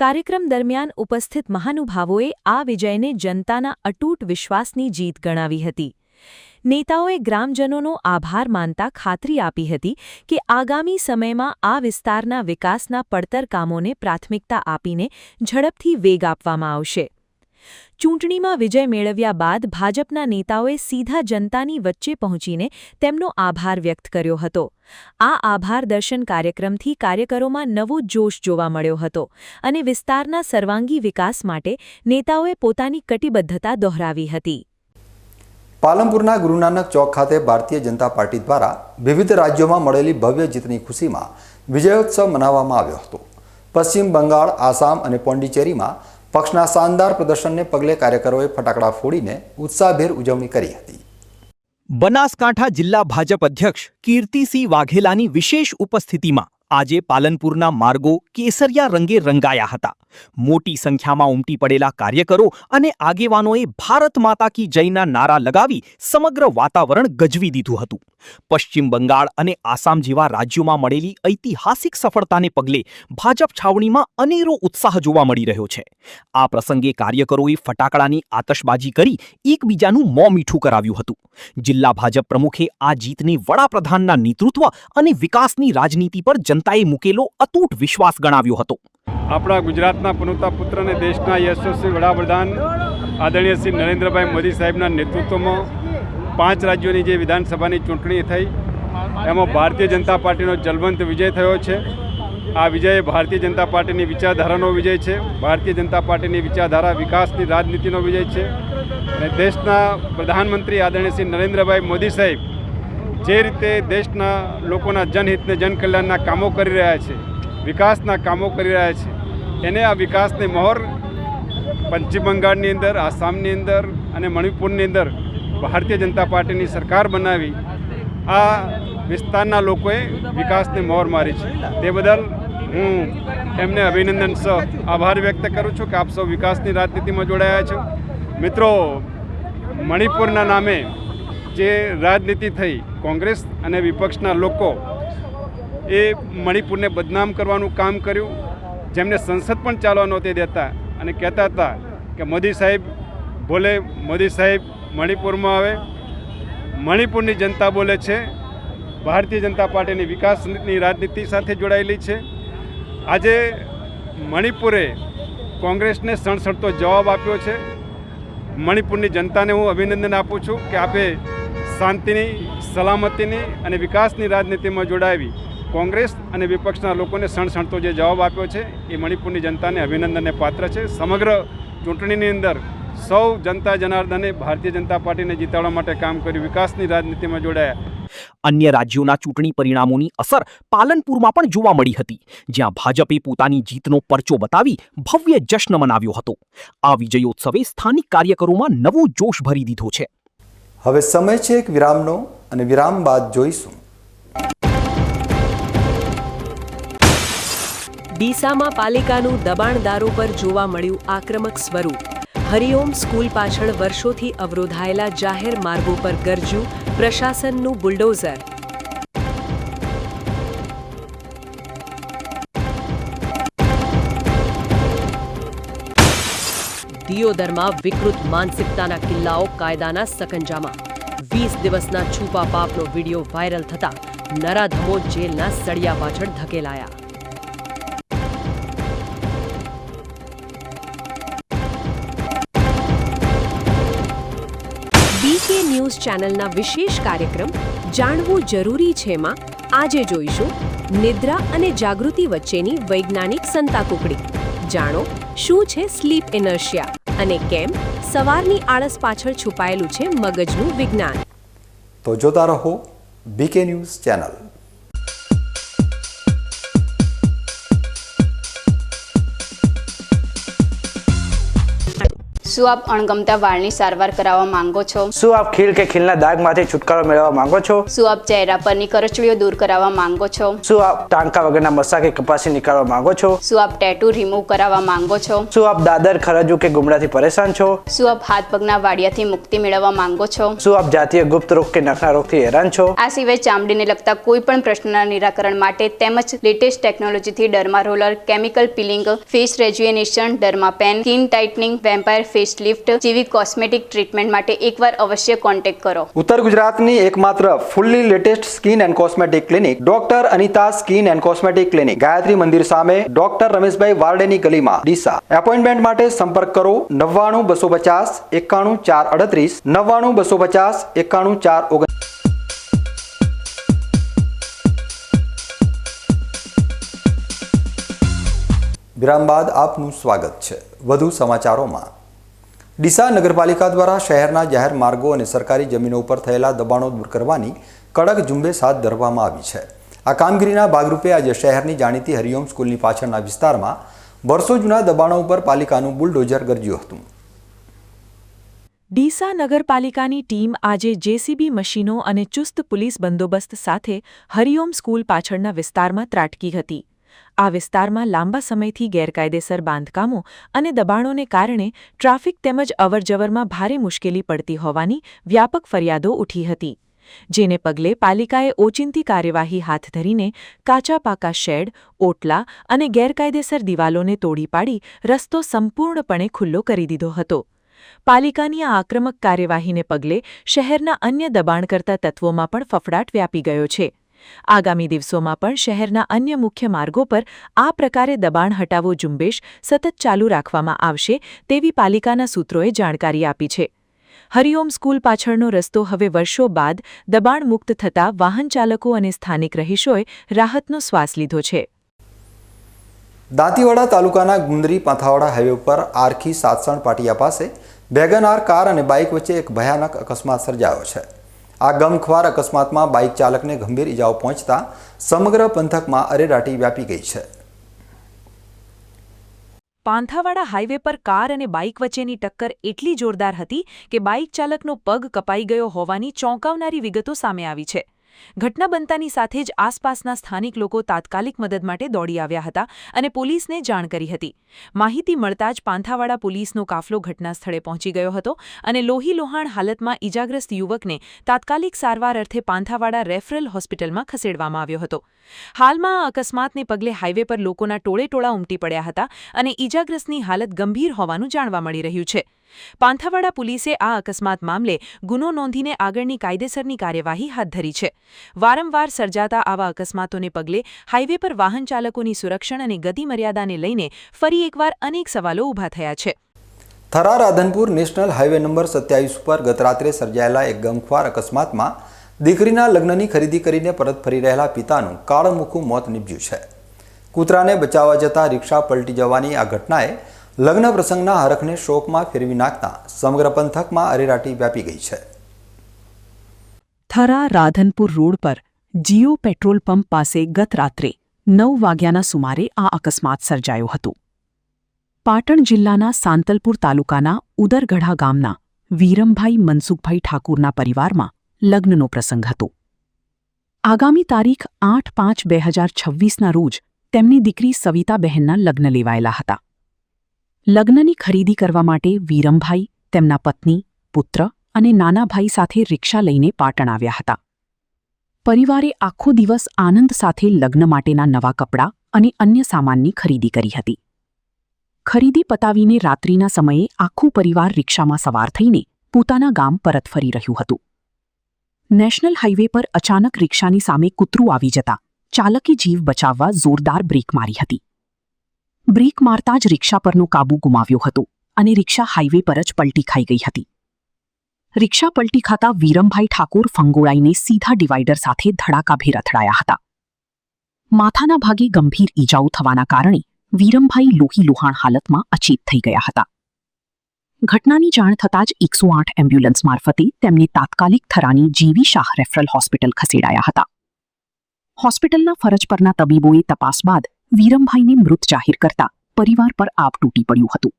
કાર્યક્રમ દરમિયાન ઉપસ્થિત મહાનુભાવોએ આ વિજયને જનતાના અતૂટ વિશ્વાસની જીત ગણાવી હતી. નેતાઓએ ગ્રામજનોનો આભાર માનતા ખાતરી આપી હતી કે આગામી સમયમાં આ વિસ્તારના વિકાસના પડતર કામોને પ્રાથમિકતા આપીને ઝડપથી વેગ આપવામાં આવશે. ચૂંટણીમાં વિજય મેળવ્યા બાદ ભાજપના નેતાઓએ સીધા જનતાની વચ્ચે પહોંચીને તેમનો આભાર વ્યક્ત કર્યો હતો. આ આભાર દર્શન કાર્યક્રમથી કાર્યકરોમાં નવો જોશ જોવા મળ્યો હતો અને વિસ્તારના સર્વાંગી વિકાસ માટે નેતાઓએ પોતાની કટિબદ્ધતા દોહરાવી હતી. પાલનપુરના ગુરુ નાનક ચોક ખાતે ભારતીય જનતા પાર્ટી દ્વારા વિવિધ રાજ્યોમાં મળેલી ભવ્ય જીતની ખુશીમાં વિજયોત્સવ મનાવવામાં આવ્યો હતો. પશ્ચિમ બંગાળ, આસામ અને પોંડિચેરીમાં પક્ષના શાનદાર પ્રદર્શનને પગલે કાર્યકરોએ ફટાકડા ફોડીને ઉત્સાહભેર ઉજવણી કરી હતી. બનાસકાંઠા જિલ્લા ભાજપ અધ્યક્ષ કીર્તિસિંહ વાઘેલાની વિશેષ ઉપસ્થિતિમાં આજે પાલનપુરના માર્ગો કેસરિયા રંગે રંગાયા હતા. મોટી સંખ્યામાં ઉમટી પડેલા કાર્યકરો અને આગેવાનોએ ભારત માતા કી જયના નારા લગાવી સમગ્ર વાતાવરણ ગજવી દીધું હતું. પશ્ચિમ બંગાળ અને આસામ જેવા રાજ્યોમાં મળેલી ઐતિહાસિક સફળતાને પગલે ભાજપ છાવણીમાં અનેરો ઉત્સાહ જોવા મળી રહ્યો છે. આ પ્રસંગે કાર્યકરોએ ફટાકડાની આતશબાજી કરી એકબીજાનું મોં મીઠું કરાવ્યું હતું. જિલ્લા ભાજપ પ્રમુખે આ જીતને વડાપ્રધાનના નેતૃત્વ અને વિકાસની રાજનીતિ પર જનતાએ મૂકેલો અતૂટ વિશ્વાસ ગણાવ્યો હતો. આપણા ગુજરાતના પનોતા પુત્ર અને દેશના યશસ્વી વડાપ્રધાન આદરણીય શ્રી નરેન્દ્રભાઈ મોદી સાહેબના નેતૃત્વમાં 5 રાજ્યોની જે વિધાનસભાની ચૂંટણી થઈ એમાં ભારતીય જનતા પાર્ટીનો જલવંત વિજય થયો છે. આ વિજય ભારતીય જનતા પાર્ટીની વિચારધારાનો વિજય છે. ભારતીય જનતા પાર્ટીની વિચારધારા વિકાસની રાજનીતિનો વિજય છે અને દેશના પ્રધાનમંત્રી આદરણીય શ્રી નરેન્દ્રભાઈ મોદી સાહેબ જે રીતે દેશના લોકોના જનહિતને જનકલ્યાણના કામો કરી રહ્યા છે, વિકાસના કામો કરી રહ્યા છે, એને આ વિકાસની મહોર પશ્ચિમ બંગાળની અંદર, આસામની અંદર અને મણિપુરની અંદર ભારતીય જનતા પાર્ટીની સરકાર બનાવી આ વિસ્તારના લોકોએ વિકાસની મહોર મારી છે. તે બદલ હું એમને અભિનંદન સહ આભાર વ્યક્ત કરું છું કે આપ સૌ વિકાસની રાજનીતિમાં જોડાયા છો. મિત્રો, મણિપુરના નામે જે રાજનીતિ થઈ, કોંગ્રેસ અને વિપક્ષના લોકો એ મણિપુરને બદનામ કરવાનું કામ કર્યું. જેમને સંસદ પણ ચાલવા નહોતી દેતા અને કહેતા હતા કે મોદી સાહેબ બોલે, મોદી સાહેબ મણિપુરમાં આવે. મણિપુરની જનતા બોલે છે ભારતીય જનતા પાર્ટીની વિકાસની રાજનીતિ સાથે જોડાયેલી છે. આજે મણિપુરે કોંગ્રેસને સણસણતો જવાબ આપ્યો છે. મણિપુરની જનતાને હું અભિનંદન આપું છું કે આપે શાંતિની, સલામતીની અને વિકાસની રાજનીતિમાં જોડાવી કોંગ્રેસ અને વિપક્ષના લોકોને સણસણતો જે જવાબ આપ્યો છે એ મણિપુરની જનતાને અભિનંદનને પાત્ર છે. સમગ્ર ચૂંટણીની અંદર સૌ જનતા જનાર્દને ભારતીય જનતા પાર્ટીને જીતાડવા માટે કામ કર્યું, વિકાસની રાજનીતિમાં જોડાયા. અન્ય રાજ્યોના ચૂંટણી પરિણામોની અસર પાલનપુરમાં પણ જોવા મળી હતી, જ્યાં ભાજપે પોતાની જીતનો પરચો બતાવી ભવ્ય જશ્ન મનાવ્યો હતો. આ વિજયોત્સવે સ્થાનિક કાર્યકરોમાં નવો જોશ ભરી દીધો છે. હવે સમય છે એક વિરામનો અને વિરામ બાદ જોઈશું. ડીસામાં પાલિકાનું દબાણદારો પર જોવા મળ્યું આક્રમક સ્વરૂપ. હરિઓમ સ્કૂલ પાછળ વર્ષોથી અવરોધાયેલા જાહેર માર્ગો પર ગરજ્યું પ્રશાસનનું બુલડોઝર. દિયોદરમાં વિકૃત માનસિકતાના કિલ્લાઓ કાયદાના સકંજામાં. 20 દિવસના છુપા પાપનો વિડીયો વાયરલ થતા નરાધમો જેલના સળિયા પાછળ ધકેલાયા. બીકે ન્યૂઝ ચેનલના વિશેષ કાર્યક્રમ જાણવું જરૂરી છેમાં આજે જોઈશું નિદ્રા અને જાગૃતિ વચ્ચેની વૈજ્ઞાનિક સંતાકુકડી. જાણો શું છે સ્લીપ ઇનર્શિયા અને કેમ સવારની આળસ પાછળ છુપાયેલું છે મગજનું વિજ્ઞાન. તો જોતા રહો બીકે ન્યૂઝ ચેનલ. શું આપ અણગમતા વાળની સારવાર કરાવવા માંગો છો? શું આપ ખીલ કે ખીલના દાગમાંથી છુટકારો મેળવવા માંગો છો? શું આપ ચહેરા પરની કરચલીઓ દૂર કરાવવા માંગો છો? શું આપ ટાંકા વગરના મસા કે કપાસી નીકાળવા માંગો છો? શું આપ ટેટુ રિમૂવ કરાવવા માંગો છો? શું આપ દાદર, ખરજુ કે ગુમડાથી પરેશાન છો? શું આપ હાથ પગના વાડિયાથી મુક્તિ મેળવવા માંગો છો? શું આપ જાતીય ગુપ્ત રોગ કે નખના રોગથી હેરાન છો? આ સિવાય ચામડીને લગતા કોઈ પણ પ્રશ્નના નિરાકરણ માટે તેમજ લેટેસ્ટ ટેકનોલોજીથી derma roller, chemical peeling, face rejuvenation, derma pen, skin tightening, vampire face lift જેવી કોસ્મેટિક ટ્રીટમેન્ટ માટે એકવાર અવશ્ય કોન્ટેક્ટ કરો. ઉત્તર ગુજરાતની એકમાત્ર fully latest skin and cosmetic clinic doctor Anita skin and cosmetic clinic, Gayatri Mandir સામે, ડોક્ટર રમેશભાઈ વારડેની ગલીમાં, ડીસા. એપોઇન્ટમેન્ટ માટે સંપર્ક કરો 99 250 91 438, 99 250 91 439. વિરામ બાદ આપનું સ્વાગત છે. વધુ સમાચારોમાં. ડીસા નગરપાલિકા દ્વારા શહેરના જાહેર માર્ગો અને સરકારી જમીનો ઉપર થયેલા દબાણો દૂર કરવાની કડક ઝુંબેશ હાથ ધરવામાં આવી છે. આ કામગીરીના ભાગરૂપે આજે શહેરની જાણીતી હરિઓમ સ્કૂલની પાછળના વિસ્તારમાં વર્ષો જૂના દબાણો ઉપર પાલિકાનું બુલડોઝર ગરજ્યું હતું. ડીસા નગરપાલિકાની ટીમ આજે જેસીબી મશીનો અને ચુસ્ત પોલીસ બંદોબસ્ત સાથે હરિઓમ સ્કૂલ પાછળના વિસ્તારમાં ત્રાટકી હતી. આ વિસ્તારમાં લાંબા સમયથી ગેરકાયદેસર બાંધકામો અને દબાણોને કારણે ટ્રાફિક તેમજ અવરજવરમાં ભારે મુશ્કેલી પડતી હોવાની વ્યાપક ફરિયાદો ઉઠી હતી, જેને પગલે પાલિકાએ ઓચિંતી કાર્યવાહી હાથ ધરીને કાચા પાકા શેડ, ઓટલા અને ગેરકાયદેસર દિવાલોને તોડી પાડી રસ્તો સંપૂર્ણપણે ખુલ્લો કરી દીધો હતો. પાલિકાની આ આક્રમક કાર્યવાહીને પગલે શહેરના અન્ય દબાણ કરતા તત્વોમાં પણ ફફડાટ વ્યાપી ગયો છે. આગામી દિવસોમાં પણ શહેરના અન્ય મુખ્ય માર્ગો પર આ પ્રકારે દબાણ હટાવો ઝુંબેશ સતત ચાલુ રાખવામાં આવશે તેવી પાલિકાના સૂત્રોએ જાણકારી આપી છે. હરિઓમ સ્કૂલ પાછળનો રસ્તો હવે વર્ષો બાદ દબાણ મુક્ત થતાં વાહન ચાલકો અને સ્થાનિક રહીશોએ રાહતનો શ્વાસ લીધો છે. દાંતીવાડા તાલુકાના ગુંદરી પાંથાવાડા હાઈવે પર આરખી સાતસણ પાટિયા પાસે વેગનાર કાર અને બાઇક વચ્ચે એક ભયાનક અકસ્માત સર્જાયો છે. આ ગમખ્વાર અકસ્માતમાં બાઇક ચાલકને ગંભીર ઇજાઓ પહોંચતા સમગ્ર પંથકમાં અરેરાટી વ્યાપી ગઈ છે. પાંથાવાડા હાઈવે પર કાર અને બાઇક વચ્ચેની ટક્કર એટલી જોરદાર હતી કે બાઇક ચાલકનો પગ કપાઈ ગયો હોવાની ચોંકાવનારી વિગતો સામે આવી છે. ઘટના બનતાની સાથે જ આસપાસના સ્થાનિક લોકો તાત્કાલિક મદદ માટે દોડી આવ્યા હતા અને પોલીસને જાણ કરી હતી. માહિતી મળતા જ પાંથાવાડા પોલીસનો કાફલો ઘટના સ્થળે પહોંચી ગયો હતો અને લોહીલોહાણ હાલતમાં ઇજાગ્રસ્ત યુવકને તાત્કાલિક સારવાર અર્થે પાંથાવાડા રેફરલ હોસ્પિટલમાં ખસેડવામાં આવ્યો હતો. હાલમાં આ અકસ્માતને પગલે હાઈવે પર લોકોના ટોળેટોળા ઉમટી પડ્યા હતા અને ઇજાગ્રસ્તની હાલત ગંભીર હોવાનું જાણવા મળી રહ્યું છે. પાંથાવાડા પોલીસે આ અકસ્માત મામલે ગુનો નોંધીને આગળની કાયદેસરની કાર્યવાહી હાથ ધરી છે. વારંવાર સર્જાતા આવા અકસ્માતોને પગલે હાઈવે પર વાહન ચાલકોની સુરક્ષા અને ગતિ મર્યાદાને લઈને ફરી એકવાર અનેક સવાલો ઊભા થયા છે. Thara Radhanpur national highway number 27 પર ગત રાત્રે સર્જાયેલા એક ગમખ્વાર અકસ્માતમાં દીકરીના લગ્નની ખરીદી કરીને પરત ફરી રહેલા પિતાનું કાળમુખું મોત નીપજ્યું છે. કૂતરાને બચાવવા જતાં રિક્ષા પલટી જવાની આ ઘટનાએ લગ્ન પ્રસંગના હરખને શોકમાં ફેરવી નાખતા સમગ્ર પંથકમાં અરેરાટી વ્યાપી ગઈ છે. થરા રાધનપુર રોડ પર જીઓ પેટ્રોલ પંપ પાસે ગત રાત્રે 9 વાગ્યાના સુમારે આ અકસ્માત સર્જાયો હતો. પાટણ જિલ્લાના સાંતલપુર તાલુકાના ઉદરગઢા ગામના વીરમભાઈ મનસુખભાઈ ઠાકુરના પરિવારમાં લગ્નનો પ્રસંગ હતો. આગામી તારીખ 8/5/2026ના રોજ તેમની દીકરી સવિતાબહેનના લગ્ન લેવાયેલા હતા. લગ્નની ખરીદી કરવા માટે વીરમભાઈ તેમના પત્ની, પુત્ર અને નાના ભાઈ સાથે રિક્ષા લઈને પાટણ આવ્યા હતા. પરિવારે આખો દિવસ આનંદ સાથે લગ્ન માટેના નવા કપડાં અને અન્ય સામાનની ખરીદી કરી હતી. ખરીદી પતાવીને રાત્રિના સમયે આખું પરિવાર રિક્ષામાં સવાર થઈને પોતાના ગામ પરત ફરી રહ્યું હતું. નેશનલ હાઇવે પર અચાનક રિક્ષાની સામે કૂતરું આવી જતા ચાલકે જીવ બચાવવા જોરદાર બ્રેક મારી હતી. બ્રેક મારતા જ રિક્ષા પરનો કાબુ ગુમાવ્યો હતો અને રિક્ષા હાઇવે પર જ પલટી ખાઈ ગઈ હતી. રિક્ષા પલટી ખાતા વીરમભાઈ ઠાકોર ફંગોળાઈને સીધા ડિવાઈડર સાથે ધડાકાભેર અથડાયા હતા. માથાના ભાગે ગંભીર ઈજાઓ થવાના કારણે વીરમભાઈ લોહીલુહાણ હાલતમાં અચેત થઈ ગયા હતા. ઘટનાની જાણ થતાં જ 108 એમ્બ્યુલન્સ મારફતે તેમને તાત્કાલિક થરાની જીવી શાહ રેફરલ હોસ્પિટલ ખસેડાયા હતા. હોસ્પિટલના ફરજ પરના તબીબોએ તપાસ બાદ વીરમભાઈને મૃત જાહેર કરતા પરિવાર પર આબ તૂટી પડ્યું હતું.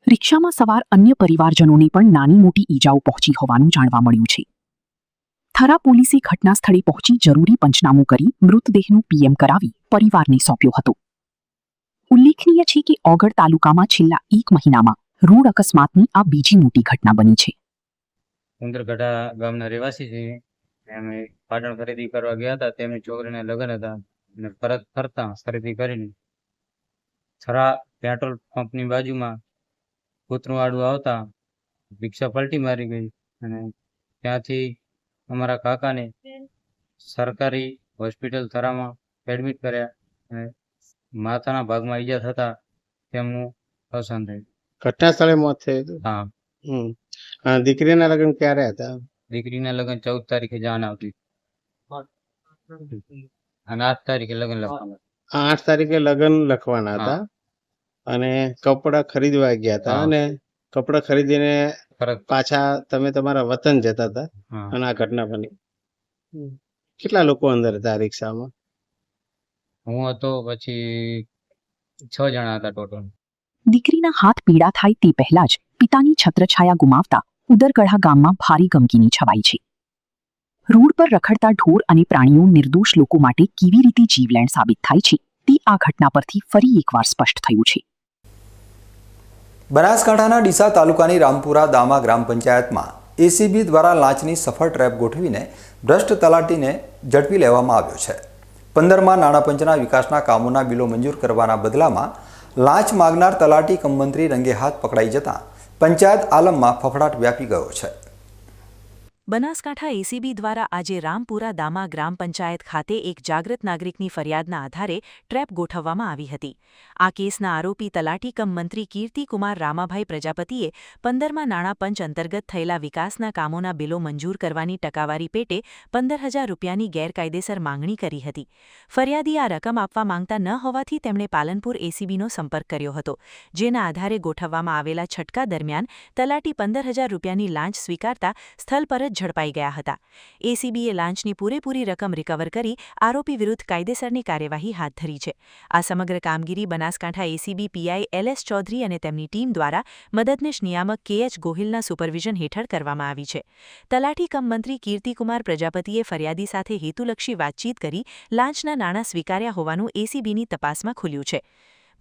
રિક્ષામાં સવાર અન્ય પરિવારજનોને પણ નાની મોટી ઈજાઓ પહોંચી હોવાનું જાણવા મળ્યું છે. થરા પોલીસે ઘટના સ્થળે પહોંચી જરૂરી પંચનામું કરી મૃતદેહનું પીએમ કરાવી પરિવારને સોંપ્યો હતો. ઉલ્લેખનીય છે કે ઓગળ તાલુકામાં છેલ્લા 1 મહિનામાં રોડ અકસ્માતની આ બીજી મોટી ઘટના બની છે. ઉંદરગઢા ગામના રહેવાસી છે. અમે પાટણ ખરીદી કરવા ગયા હતા. તેમની છોકરીના લગ્ન હતા અને પરત ફરતા ખરીદી કરીને થરા પેટ્રોલ પંપની બાજુમાં કૂતરું આડું આવતા રિક્ષા પલટી મારી ગઈ અને ત્યાંથી અમારા કાકાને સરકારી હોસ્પિટલ થરામાં એડમિટ કર્યા અને માથાના ભાગમાં ઈજા થતા તેમનું અવસાન થયું. ઘટના સ્થળે મોત થયું હતું. હા. દીકરીના લગ્ન ક્યારે હતા? દીકરીના લગ્ન 14 તારીખે જાન આવતી અને 8 તારીખે લગ્ન લખવાના. 8 તારીખે લગ્ન લખવાના હતા અને કપડા ખરીદવા ગયા હતા અને કપડા ખરીદીને પાછા તમે તમારા વતન જતા હતા અને આ ઘટના બની. કેટલા લોકો અંદર હતા રિક્ષામાં? હું હતો, પછી 6 જણા હતા ટોટલ. દીકરીના હાથ પીડા થાય તે પહેલા જ પિતાની છત્રછાયા ગુમાવતા ઉદરગઢા ગામમાં ભારે ગમગીની છવાઈ છે. રોડ પર રખડતા ઢોર અને પ્રાણીઓ નિર્દોષ લોકો માટે કેવી રીતે જીવલેણ સાબિત થાય છે તે આ ઘટના પરથી ફરી એકવાર સ્પષ્ટ થયું છે. બનાસકાંઠાના ડીસા તાલુકાની રામપુરા દામા ગ્રામ પંચાયતમાં એસીબી દ્વારા લાંચની સફળ ટ્રેપ ગોઠવીને ભ્રષ્ટ તલાટીને ઝડપી લેવામાં આવ્યો છે. 15મા નાણાં પંચના વિકાસના કામોના બિલો મંજૂર કરવાના બદલામાં લાંચ માગનાર તલાટી કમ મંત્રી રંગે હાથ પકડાઈ જતા પંચાયત આલમમાં ફફડાટ વ્યાપી ગયો છે. બનાસકાંઠા એસીબી દ્વારા આજે રામપુરા દામા ગ્રામ પંચાયત ખાતે એક જાગૃત નાગરિકની ફરિયાદના આધારે ટ્રેપ ગોઠવવામાં આવી હતી. આ કેસના આરોપી તલાટી કમ મંત્રી કીર્તિકુમાર રામાભાઈ પ્રજાપતિએ 15મા નાણાં પંચ અંતર્ગત થયેલા વિકાસના કામોના બિલો મંજૂર કરવાની ટકાવારી પેટે 15,000 રૂપિયાની ગેરકાયદેસર માંગણી કરી હતી. ફરિયાદી આ રકમ આપવા માંગતા ન હોવાથી તેમણે પાલનપુર એસીબીનો સંપર્ક કર્યો હતો, જેના આધારે ગોઠવવામાં આવેલા છટકા દરમિયાન તલાટી 15,000 રૂપિયાની લાંચ સ્વીકારતા સ્થળ પર જ ઝડપાઈ ગયા હતા. એસીબીએ લાંચની પૂરેપૂરી રકમ રિકવર કરી આરોપી વિરુદ્ધ કાયદેસરની કાર્યવાહી હાથ ધરી છે. આ સમગ્ર કામગીરી Banaskantha ACB PI LS Chaudhary અને તેમની ટીમ દ્વારા મદદનીશ નિયામક KH ગોહિલના સુપરવિઝન હેઠળ કરવામાં આવી છે. તલાટી કમ મંત્રી કીર્તિકુમાર પ્રજાપતિએ ફરિયાદી સાથે હેતુલક્ષી વાતચીત કરી લાંચના નાણાં સ્વીકાર્યા હોવાનું એસીબીની તપાસમાં ખુલ્યું છે.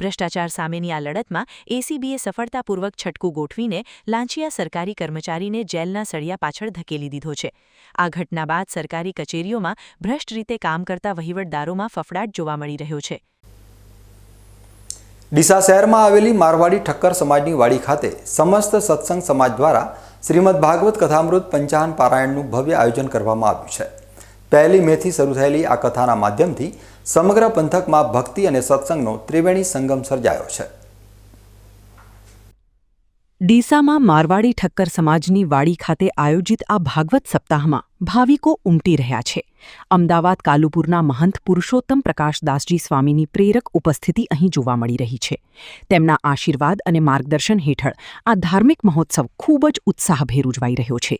ભ્રષ્ટાચાર સામેની આ લડતમાં એસીબીએ સફળતાપૂર્વક છટકું ગોઠવીને લાંચિયા સરકારી કર્મચારીને જેલના સળિયા પાછળ ધકેલી દીધો છે. આ ઘટના બાદ સરકારી કચેરીઓમાં ભ્રષ્ટ રીતે કામ કરતા વહીવટદારોમાં ફફડાટ જોવા મળી રહ્યો છે. ડીસા શહેરમાં આવેલી મારવાડી ઠક્કર સમાજની વાડી ખાતે સમસ્ત સત્સંગ સમાજ દ્વારા શ્રીમદ ભાગવત કથામૃત પંચાહન પારાયણનું ભવ્ય આયોજન કરવામાં આવ્યું છે. 1 મેથી શરૂ થયેલી આ કથાના માધ્યમથી સમગ્ર પંથકમાં ભક્તિ અને સત્સંગનો ત્રિવેણી સંગમ સર્જાયો છે. ડીસામાં મારવાડી ઠક્કર સમાજની વાડી ખાતે આયોજિત આ ભાગવત સપ્તાહમાં ભાવિકો ઉમટી રહ્યા છે. અમદાવાદ કાલુપુરના મહંત પુરુષોત્તમ પ્રકાશદાસજી સ્વામીની પ્રેરક ઉપસ્થિતિ અહીં જોવા મળી રહી છે. તેમના આશીર્વાદ અને માર્ગદર્શન હેઠળ આ ધાર્મિક મહોત્સવ ખૂબ જ ઉત્સાહભેર ઉજવાઈ રહ્યો છે.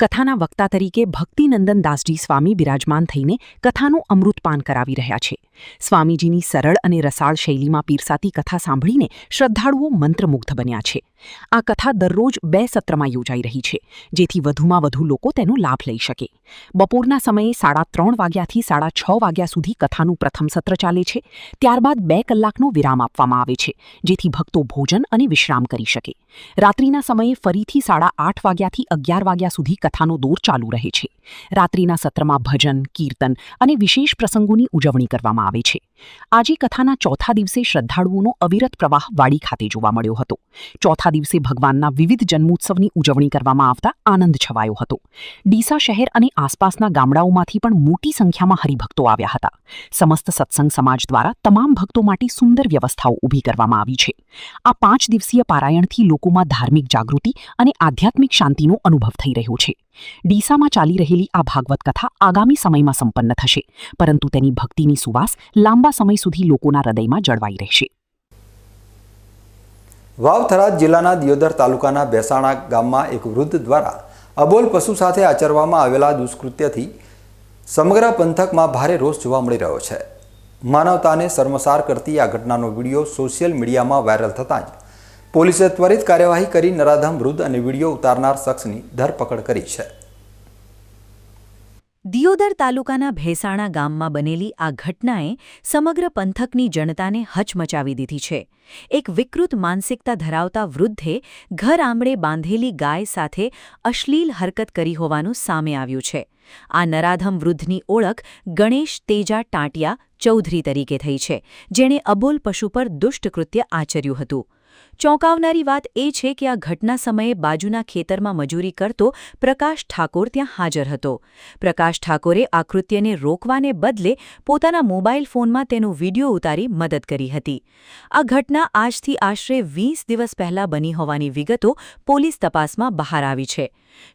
કથાના વક્તા તરીકે ભક્તિનંદન દાસજી સ્વામી બિરાજમાન થઈને કથાનું અમૃતપાન કરાવી રહ્યા છે. સ્વામીજીની સરળ અને રસાળ શૈલીમાં પીરસાતી કથા સાંભળીને શ્રદ્ધાળુઓ મંત્રમુગ્ધ બન્યા છે. આ કથા દરરોજ 2 સત્રમાં યોજાઈ રહી છે, જેથી વધુમાં વધુ લોકો તેનો લાભ લઈ શકે. બપોરના સમયે 3:30 વાગ્યાથી 6:30 વાગ્યા સુધી કથાનું પ્રથમ સત્ર ચાલે છે. ત્યારબાદ 2 કલાકનો વિરામ આપવામાં આવે છે, જેથી ભક્તો ભોજન અને વિશ્રામ કરી શકે. રાત્રિના સમયે ફરીથી 8:30 વાગ્યાથી 11 વાગ્યા સુધી કથાનો દોર ચાલુ રહે છે. રાત્રિના સત્રમાં ભજન, કીર્તન અને વિશેષ પ્રસંગોની ઉજવણી કરવામાં આવે છે. આજે કથાના ચોથા દિવસે શ્રદ્ધાળુઓનો અવિરત પ્રવાહ વાડી ખાતે જોવા મળ્યો હતો. ચોથા દિવસે ભગવાનના વિવિધ જન્મોત્સવની ઉજવણી કરવામાં આવતા આનંદ છવાયો હતો. ડીસા શહેર અને આસપાસના ગામડાઓમાંથી પણ મોટી સંખ્યામાં હરિભક્તો આવ્યા હતા. સમસ્ત સત્સંગ સમાજ દ્વારા તમામ ભક્તો માટે સુંદર વ્યવસ્થાઓ ઊભી કરવામાં આવી છે. આ 5 દિવસીય પારાયણથી લોકોમાં ધાર્મિક જાગૃતિ અને આધ્યાત્મિક શાંતિનો અનુભવ થઈ રહ્યો છે. ડીસામાં ચાલી રહેલી આ ભાગવત કથા આગામી સમયમાં સંપન્ન થશે, પરંતુ તેની ભક્તિની સુવાસ લાંબા સમય સુધી લોકોના હૃદયમાં જળવાઈ રહેશે. વાવ-થરાદ જિલ્લાના દિયોદર તાલુકાના બેસાણા ગામમાં એક વૃદ્ધ દ્વારા અબોલ પશુ સાથે આચરવામાં આવેલા દુષ્કૃત્યથી સમગ્ર પંથકમાં ભારે રોષ જોવા મળી રહ્યો છે. માનવતાને શર્મસાર કરતી આ ઘટનાનો વિડીયો સોશિયલ મીડિયામાં વાયરલ થતાં જ પોલીસે ત્વરિત કાર્યવાહી કરી નરાધમ વૃદ્ધ અને વિડીયો ઉતારનાર શખ્સની ધરપકડ કરી છે. દિયોદર તાલુકાના ભેસાણા ગામમાં બનેલી આ ઘટનાએ સમગ્ર પંથકની જનતાને હચમચાવી દીધી છે. એક વિકૃત માનસિકતા ધરાવતા વૃદ્ધે ઘર આંગણે બાંધેલી ગાય સાથે અશ્લીલ હરકત કરી હોવાનું સામે આવ્યું છે. આ નરાધમ વૃદ્ધની ઓળખ ગણેશ તેજા ટાંટિયા ચૌધરી તરીકે થઈ છે, જેણે અબોલ પશુ પર દુષ્ટકૃત્ય આચર્યું હતું. ચોંકાવનારી વાત એ છે કે આ ઘટના સમયે બાજુના ખેતરમાં મજૂરી કરતો પ્રકાશ ઠાકોર ત્યાં હાજર હતો. પ્રકાશ ઠાકોરે આ કૃત્યને રોકવાને બદલે પોતાના મોબાઈલ ફોનમાં તેનો વિડીયો ઉતારી મદદ કરી હતી. આ ઘટના આજથી આશરે 20 દિવસ પહેલા બની હોવાની વિગતો પોલીસ તપાસમાં બહાર આવી છે.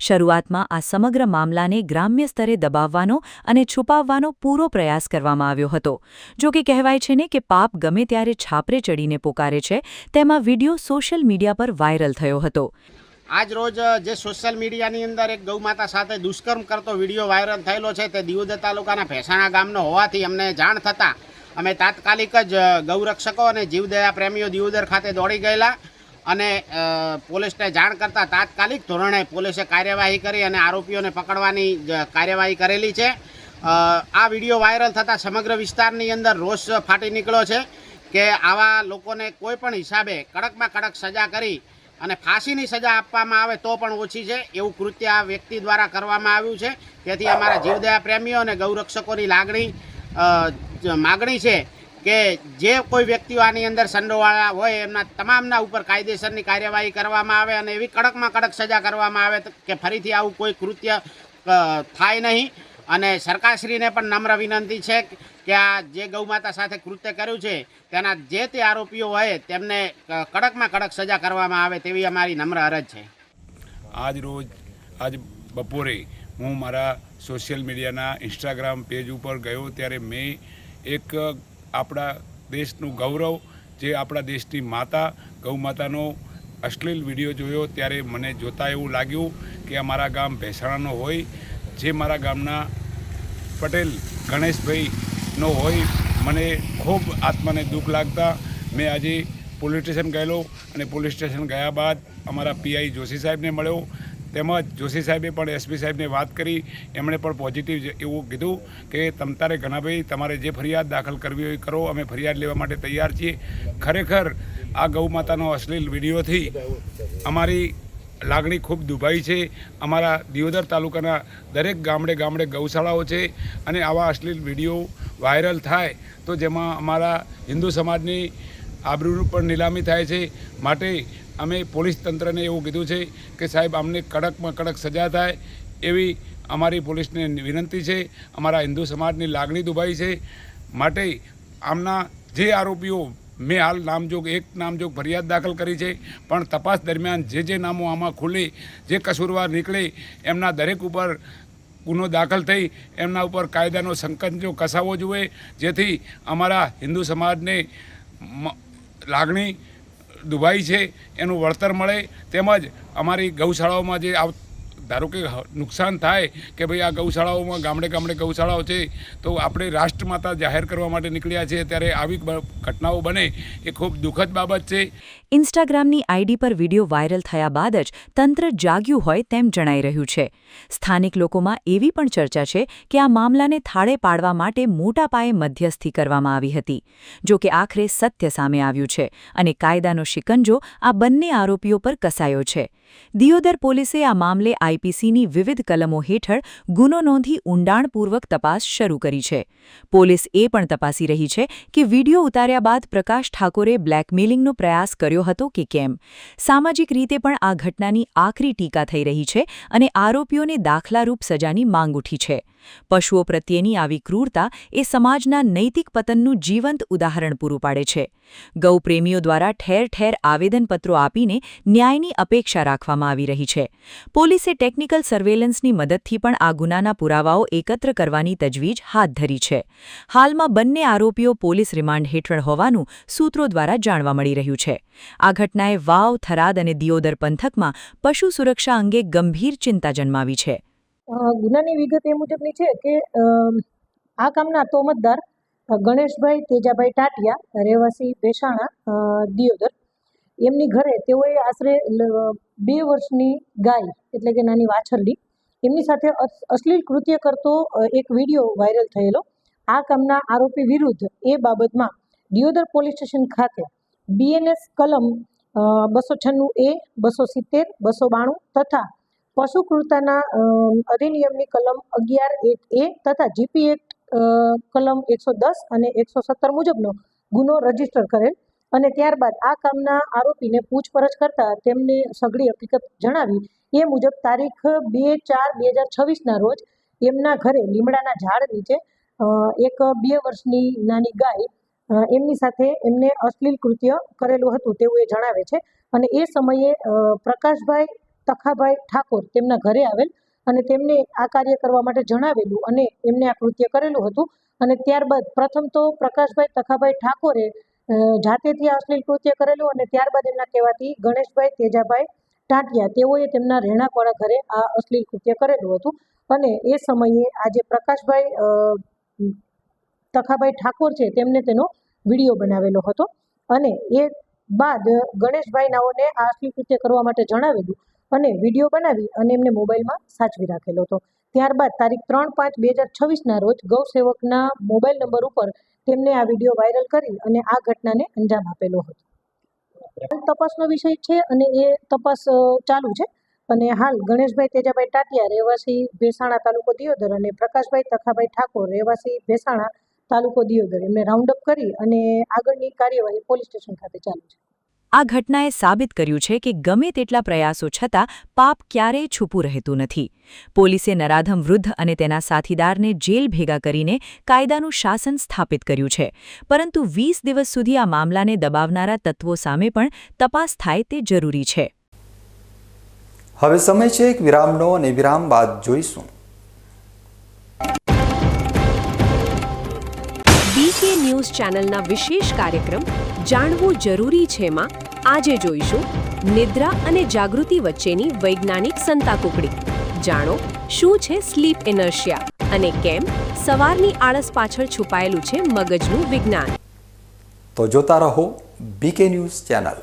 શરૂઆતમાં આ સમગ્ર મામલાને ગ્રામ્ય સ્તરે દબાવવાનો અને છુપાવવાનો પૂરો પ્રયાસ કરવામાં આવ્યો હતો. જો કે કહેવાય છે ને કે પાપ ગમે ત્યારે છાપરે ચડીને પોકારે છે, તેમાં વિડીયો સોશિયલ મીડિયા પર વાયરલ થયો હતો. આજ રોજ જે સોશિયલ મીડિયાની અંદર એક ગૌમાતા સાથે દુષ્કર્મ કરતો વિડીયો વાયરલ થયેલો છે તે દિયોદર તાલુકાના ભેસાણા ગામનો હોવાથી અમને જાણ થતાં અમે તાત્કાલિક જ ગૌરક્ષકો અને જીવદયા પ્રેમીઓ દિયોદર ખાતે દોડી ગયેલા અને પોલીસને જાણ કરતાં તાત્કાલિક ધોરણે પોલીસે કાર્યવાહી કરી અને આરોપીઓને પકડવાની કાર્યવાહી કરેલી છે. આ વિડીયો વાયરલ થતાં સમગ્ર વિસ્તારની અંદર રોષ ફાટી નીકળ્યો છે કે આવા લોકોને કોઈ પણ હિસાબે કડકમાં કડક સજા કરી અને ફાંસીની સજા આપવામાં આવે તો પણ ઓછી છે એવું કૃત્ય આ વ્યક્તિ દ્વારા કરવામાં આવ્યું છે. તેથી અમારા જીવદયા પ્રેમીઓ અને ગૌરક્ષકોની માગણી છે કે જે કોઈ વ્યક્તિઓ આની અંદર સંડોવાળા હોય એમના તમામના ઉપર કાયદેસરની કાર્યવાહી કરવામાં આવે અને એવી કડકમાં કડક સજા કરવામાં આવે કે ફરીથી આવું કોઈ કૃત્ય થાય નહીં. અને સરકારશ્રીને પણ નમ્ર વિનંતી છે કે આ જે ગૌમાતા સાથે કૃત્ય કર્યું છે તેના જે તે આરોપીઓ હોય તેમને કડકમાં કડક સજા કરવામાં આવે તેવી અમારી નમ્ર અરજ છે. આજ બપોરે હું મારા સોશિયલ મીડિયાના ઇન્સ્ટાગ્રામ પેજ ઉપર ગયો ત્યારે મેં એક આપણા દેશનું ગૌરવ જે આપણા દેશની માતા ગૌમાતાનો અશ્લીલ વિડીયો જોયો ત્યારે મને જોતાં એવું લાગ્યું કે અમારા ગામ ભેસાણાનો હોય, જે મારા ગામના પટેલ ગણેશભાઈનો હોય. મને ખૂબ આત્માને દુઃખ લાગતા મેં આજે પોલીસ સ્ટેશન ગયેલો અને પોલીસ સ્ટેશન ગયા બાદ અમારા પીઆઈ જોશી સાહેબને મળ્યો. તેમજ જોશી સાહેબે પણ એસપી સાહેબને વાત કરી. એમણે પણ પોઝિટિવ એવું કીધું કે તમતારે ઘણાભાઈ તમારે જે ફરિયાદ દાખલ કરવી હોય કરો, અમે ફરિયાદ લેવા માટે તૈયાર છીએ. ખરેખર આ ગૌમાતાનો અશ્લીલ વિડીયોથી અમારી લાગણી ખૂબ દુભાઈ છે. અમારા દિયોદર તાલુકાના દરેક ગામડે ગામડે ગૌશાળાઓ છે અને આવા અશ્લીલ વિડીયો વાયરલ થાય તો જેમાં અમારા હિન્દુ સમાજની આબરૂ પર નીલામી થાય છે. માટે અમે પોલીસ તંત્રને એવું કીધું છે કે સાહેબ અમને કડકમાં કડક સજા થાય એવી અમારી પોલીસને વિનંતી છે. અમારા હિન્દુ સમાજની લાગણી દુભાઈ છે. માટે આમના જે આરોપીઓ મેં હાલ એક નામજોગ ફરિયાદ દાખલ કરી છે, પણ તપાસ દરમિયાન જે નામો આમાં ખુલે, જે કસૂરવાર નીકળે એમના દરેક ઉપર ગુનો દાખલ થઈ એમના ઉપર કાયદાનો સંકંજો કસાવવો જોઈએ, જેથી અમારા હિન્દુ સમાજને લાગણી દુભાઈ છે એનું વળતર મળે, તેમજ અમારી ગૌશાળાઓમાં જે ધારો કે નુકસાન થાય કે ભાઈ આ ગૌશાળાઓમાં ગામડે ગામડે ગૌશાળાઓ છે તો આપણે રાષ્ટ્રમાતા જાહેર કરવા માટે નીકળ્યા છીએ, ત્યારે આવી ઘટનાઓ બને એ ખૂબ દુઃખદ બાબત છે. ઇન્સ્ટાગ્રામની આઈડી પર વિડીયો વાયરલ થયા બાદ જ તંત્ર જાગ્યું હોય તેમ જણાઈ રહ્યું છે. સ્થાનિક લોકોમાં એવી પણ ચર્ચા છે કે આ મામલાને થાળે પાડવા માટે મોટા પાયે મધ્યસ્થી કરવામાં આવી હતી. જો કે આખરે સત્ય સામે આવ્યું છે અને કાયદાનો શિકંજો આ બંને આરોપીઓ પર કસાયો છે. દિયોદર પોલીસે આ મામલે આઈપીસીની વિવિધ કલમો હેઠળ ગુનો નોંધી ઊંડાણપૂર્વક તપાસ શરૂ કરી છે. પોલીસ એ પણ તપાસી રહી છે કે વિડીયો ઉતાર્યા બાદ પ્રકાશ ઠાકોરે બ્લેકમેલિંગનો પ્રયાસ કર્યો હતો કે કેમ. સામાજિક રીતે પણ આ ઘટનાની આકરી ટીકા થઈ રહી છે અને આરોપીઓને દાખલારૂપ સજાની માંગ ઉઠી છે. પશુઓ પ્રત્યેની આવી ક્રૂરતા એ સમાજના નૈતિક પતનનું જીવંત ઉદાહરણ પૂરું પાડે છે. ગૌપ્રેમીઓ દ્વારા ઠેર ઠેર આવેદનપત્રો આપીને ન્યાયની અપેક્ષા રાખવામાં આવી રહી છે. પોલીસે ટેકનિકલ સર્વેલન્સની મદદથી પણ આ ગુનાના પુરાવાઓ એકત્ર કરવાની તજવીજ હાથ ધરી છે. હાલમાં બંને આરોપીઓ પોલીસ રિમાન્ડ હેઠળ હોવાનું સૂત્રો દ્વારા જાણવા મળી રહ્યું છે. આ ઘટનાએ વાવ, થરાદ અને દિયોદર પંથકમાં પશુ સુરક્ષા અંગે ગંભીર ચિંતા જન્માવી છે. ગુનાની વિગત એ મુજબની છે કે આ કામના તોમતદાર ગણેશભાઈ તેજાભાઈ ટાટિયા, રહેવાસી ભેસાણા, દિયોદર, એમની ઘરે તેઓએ આશરે 2 વર્ષની ગાય એટલે કે નાની વાછરડી એમની સાથે અશ્લીલ કૃત્ય કરતો એક વિડીયો વાયરલ થયેલો. આ કામના આરોપી વિરુદ્ધ એ બાબતમાં દિયોદર પોલીસ સ્ટેશન ખાતે બીએનએસ કલમ 296A, 270, 292 તથા પશુ ક્રૂરતાના અધિનિયમની કલમ 11(1)A તથા જીપી એક્ટ કલમ 110 અને 117 મુજબનો ગુનો રજીસ્ટર કરેલ અને ત્યારબાદ આ કામના આરોપીને પૂછપરછ કરતા તેમને સઘળી હકીકત જણાવી એ મુજબ તારીખ 2/4/2026ના રોજ એમના ઘરે લીમડાના ઝાડ નીચે એક 2 વર્ષની નાની ગાય એમની સાથે એમને અશ્લીલ કૃત્ય કરેલું હતું તેવું એ જણાવે છે. અને એ સમયે પ્રકાશભાઈ તખાભાઈ ઠાકોર તેમના ઘરે આવેલ અને તેમને આ કાર્ય કરવા માટે જણાવેલું અને એમને આ કૃત્ય કરેલું હતું. અને ત્યારબાદ પ્રથમ તો પ્રકાશભાઈ તખાભાઈ ઠાકોરે જાતેથી આ અશ્લીલ કૃત્ય કરેલું અને ત્યારબાદ એમના કહેવાથી ગણેશભાઈ તેજાભાઈ ટાટિયા તેઓએ તેમના રહેણાંકવાળા ઘરે આ અશ્લીલ કૃત્ય કરેલું હતું. અને એ સમયે આજે પ્રકાશભાઈ તખાભાઈ ઠાકોર છે તેમને તેનો વિડીયો બનાવેલો હતો અને એ બાદ ગણેશભાઈ નાઓને આ અશ્લીલ કૃત્ય કરવા માટે જણાવેલું અને વિડીયો બનાવી અને એમને મોબાઈલમાં સાચવી રાખેલો હતો. ત્યારબાદ તારીખ 3/5/2026ના રોજ ગૌસેવકના મોબાઈલ નંબર ઉપર તેમને આ વિડીયો વાયરલ કરી અને આ ઘટનાને અંજામ આપેલો હતો. તપાસનો વિષય છે અને એ તપાસ ચાલુ છે. અને હાલ ગણેશભાઈ તેજાભાઈ ટાટિયા, રહેવાસી ભેસાણા, તાલુકો દિયોદર અને પ્રકાશભાઈ તખાભાઈ ઠાકોર, રહેવાસી ભેસાણા, તાલુકો દિયોદર એમને રાઉન્ડ અપ કરી અને આગળની કાર્યવાહી પોલીસ સ્ટેશન ખાતે ચાલુ છે. આ ઘટનાએ સાબિત કર્યું છે કે ગમે તેટલા પ્રયાસો છતાં પાપ ક્યારેય છૂપું રહેતું નથી. પોલીસે નરાધમ વૃદ્ધ અને તેના સાથીદારને જેલ ભેગા કરીને કાયદાનું શાસન સ્થાપિત કર્યું છે. પરંતુ 20 દિવસ સુધી આ મામલાને દબાવનારા તત્વો સામે પણ તપાસ થાય તે જરૂરી છે. હવે સમય છે એક વિરામનો અને વિરામ બાદ જોઈશું બીકે ન્યૂઝ ચેનલના વિશેષ કાર્યક્રમ જાણવું જરૂરી છેમાં આજે જોઈશું નિદ્રા અને જાગૃતિ વચ્ચેની વૈજ્ઞાનિક સંતાકુકડી. જાણો શું છે સ્લીપ ઇનર્શિયા અને કેમ સવારની આળસ પાછળ છુપાયેલું છે મગજનું વિજ્ઞાન. તો જોતા રહો બીકે ન્યૂઝ ચેનલ.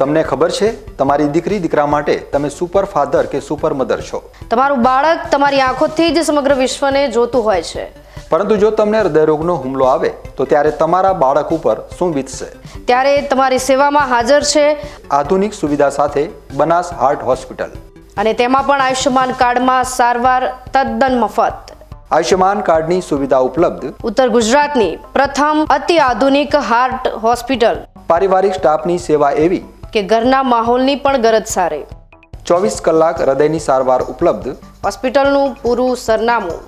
તમને ખબર છે તમારી દીકરી દીકરા માટે તમે સુપર ફાધર કે સુપર મધર છો. તમારું બાળક તમારી આંખોથી જ સમગ્ર વિશ્વને જોતું હોય છે. પરંતુ જો તમને હૃદયરોગનો હુમલો આવે તો ત્યારે તમારા બાળક ઉપર શું વીતશે? ત્યારે તમારી સેવામાં હાજર છે આધુનિક સુવિધા સાથે બનાસ હાર્ટ હોસ્પિટલ અને તેમાં પણ આયુષ્યમાન કાર્ડમાં સારવાર તદ્દન મફત. આયુષ્યમાન કાર્ડની સુવિધા ઉપલબ્ધ ઉત્તર ગુજરાતની પ્રથમ અતિ આધુનિક હાર્ટ હોસ્પિટલ. પારિવારિક સ્ટાફની સેવા એવી કે ઘરના માહોલની પણ ગરજ સારે. 24 કલાક હૃદયની સારવાર ઉપલબ્ધ. હોસ્પિટલનું પૂરું સરનામું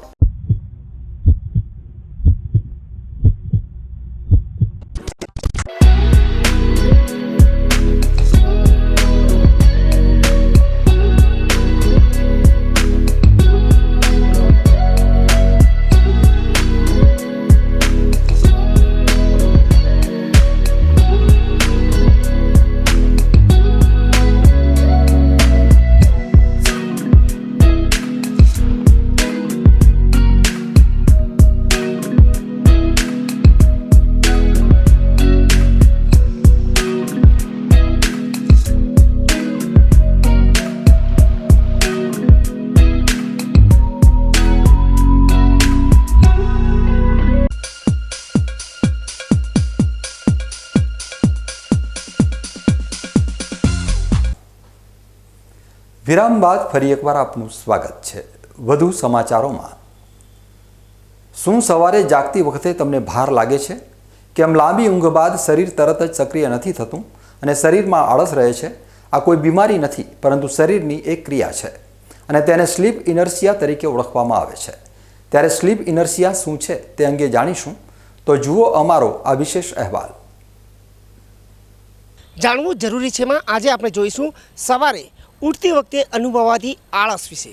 વિરામ બાદ ફરી એકવાર આપનું સ્વાગત છે. વધુ સમાચારોમાં. શું સવારે જાગતી વખતે તમને ભાર લાગે છે? કેમ લાંબી ઊંઘ બાદ શરીર તરત જ સક્રિય નથી થતું અને શરીરમાં આળસ રહે છે? આ કોઈ બીમારી નથી, પરંતુ શરીરની એક ક્રિયા છે અને તેને સ્લીપ ઇનર્શિયા તરીકે ઓળખવામાં આવે છે. ત્યારે સ્લીપ ઇનર્શિયા શું છે તે અંગે જાણીશું, તો જુઓ અમારો આ વિશેષ અહેવાલ. જાણવું જરૂરી છે માં આજે આપણે જોઈશું સવારે ઉઠતી વખતે અનુભવાતી આળસ વિશે.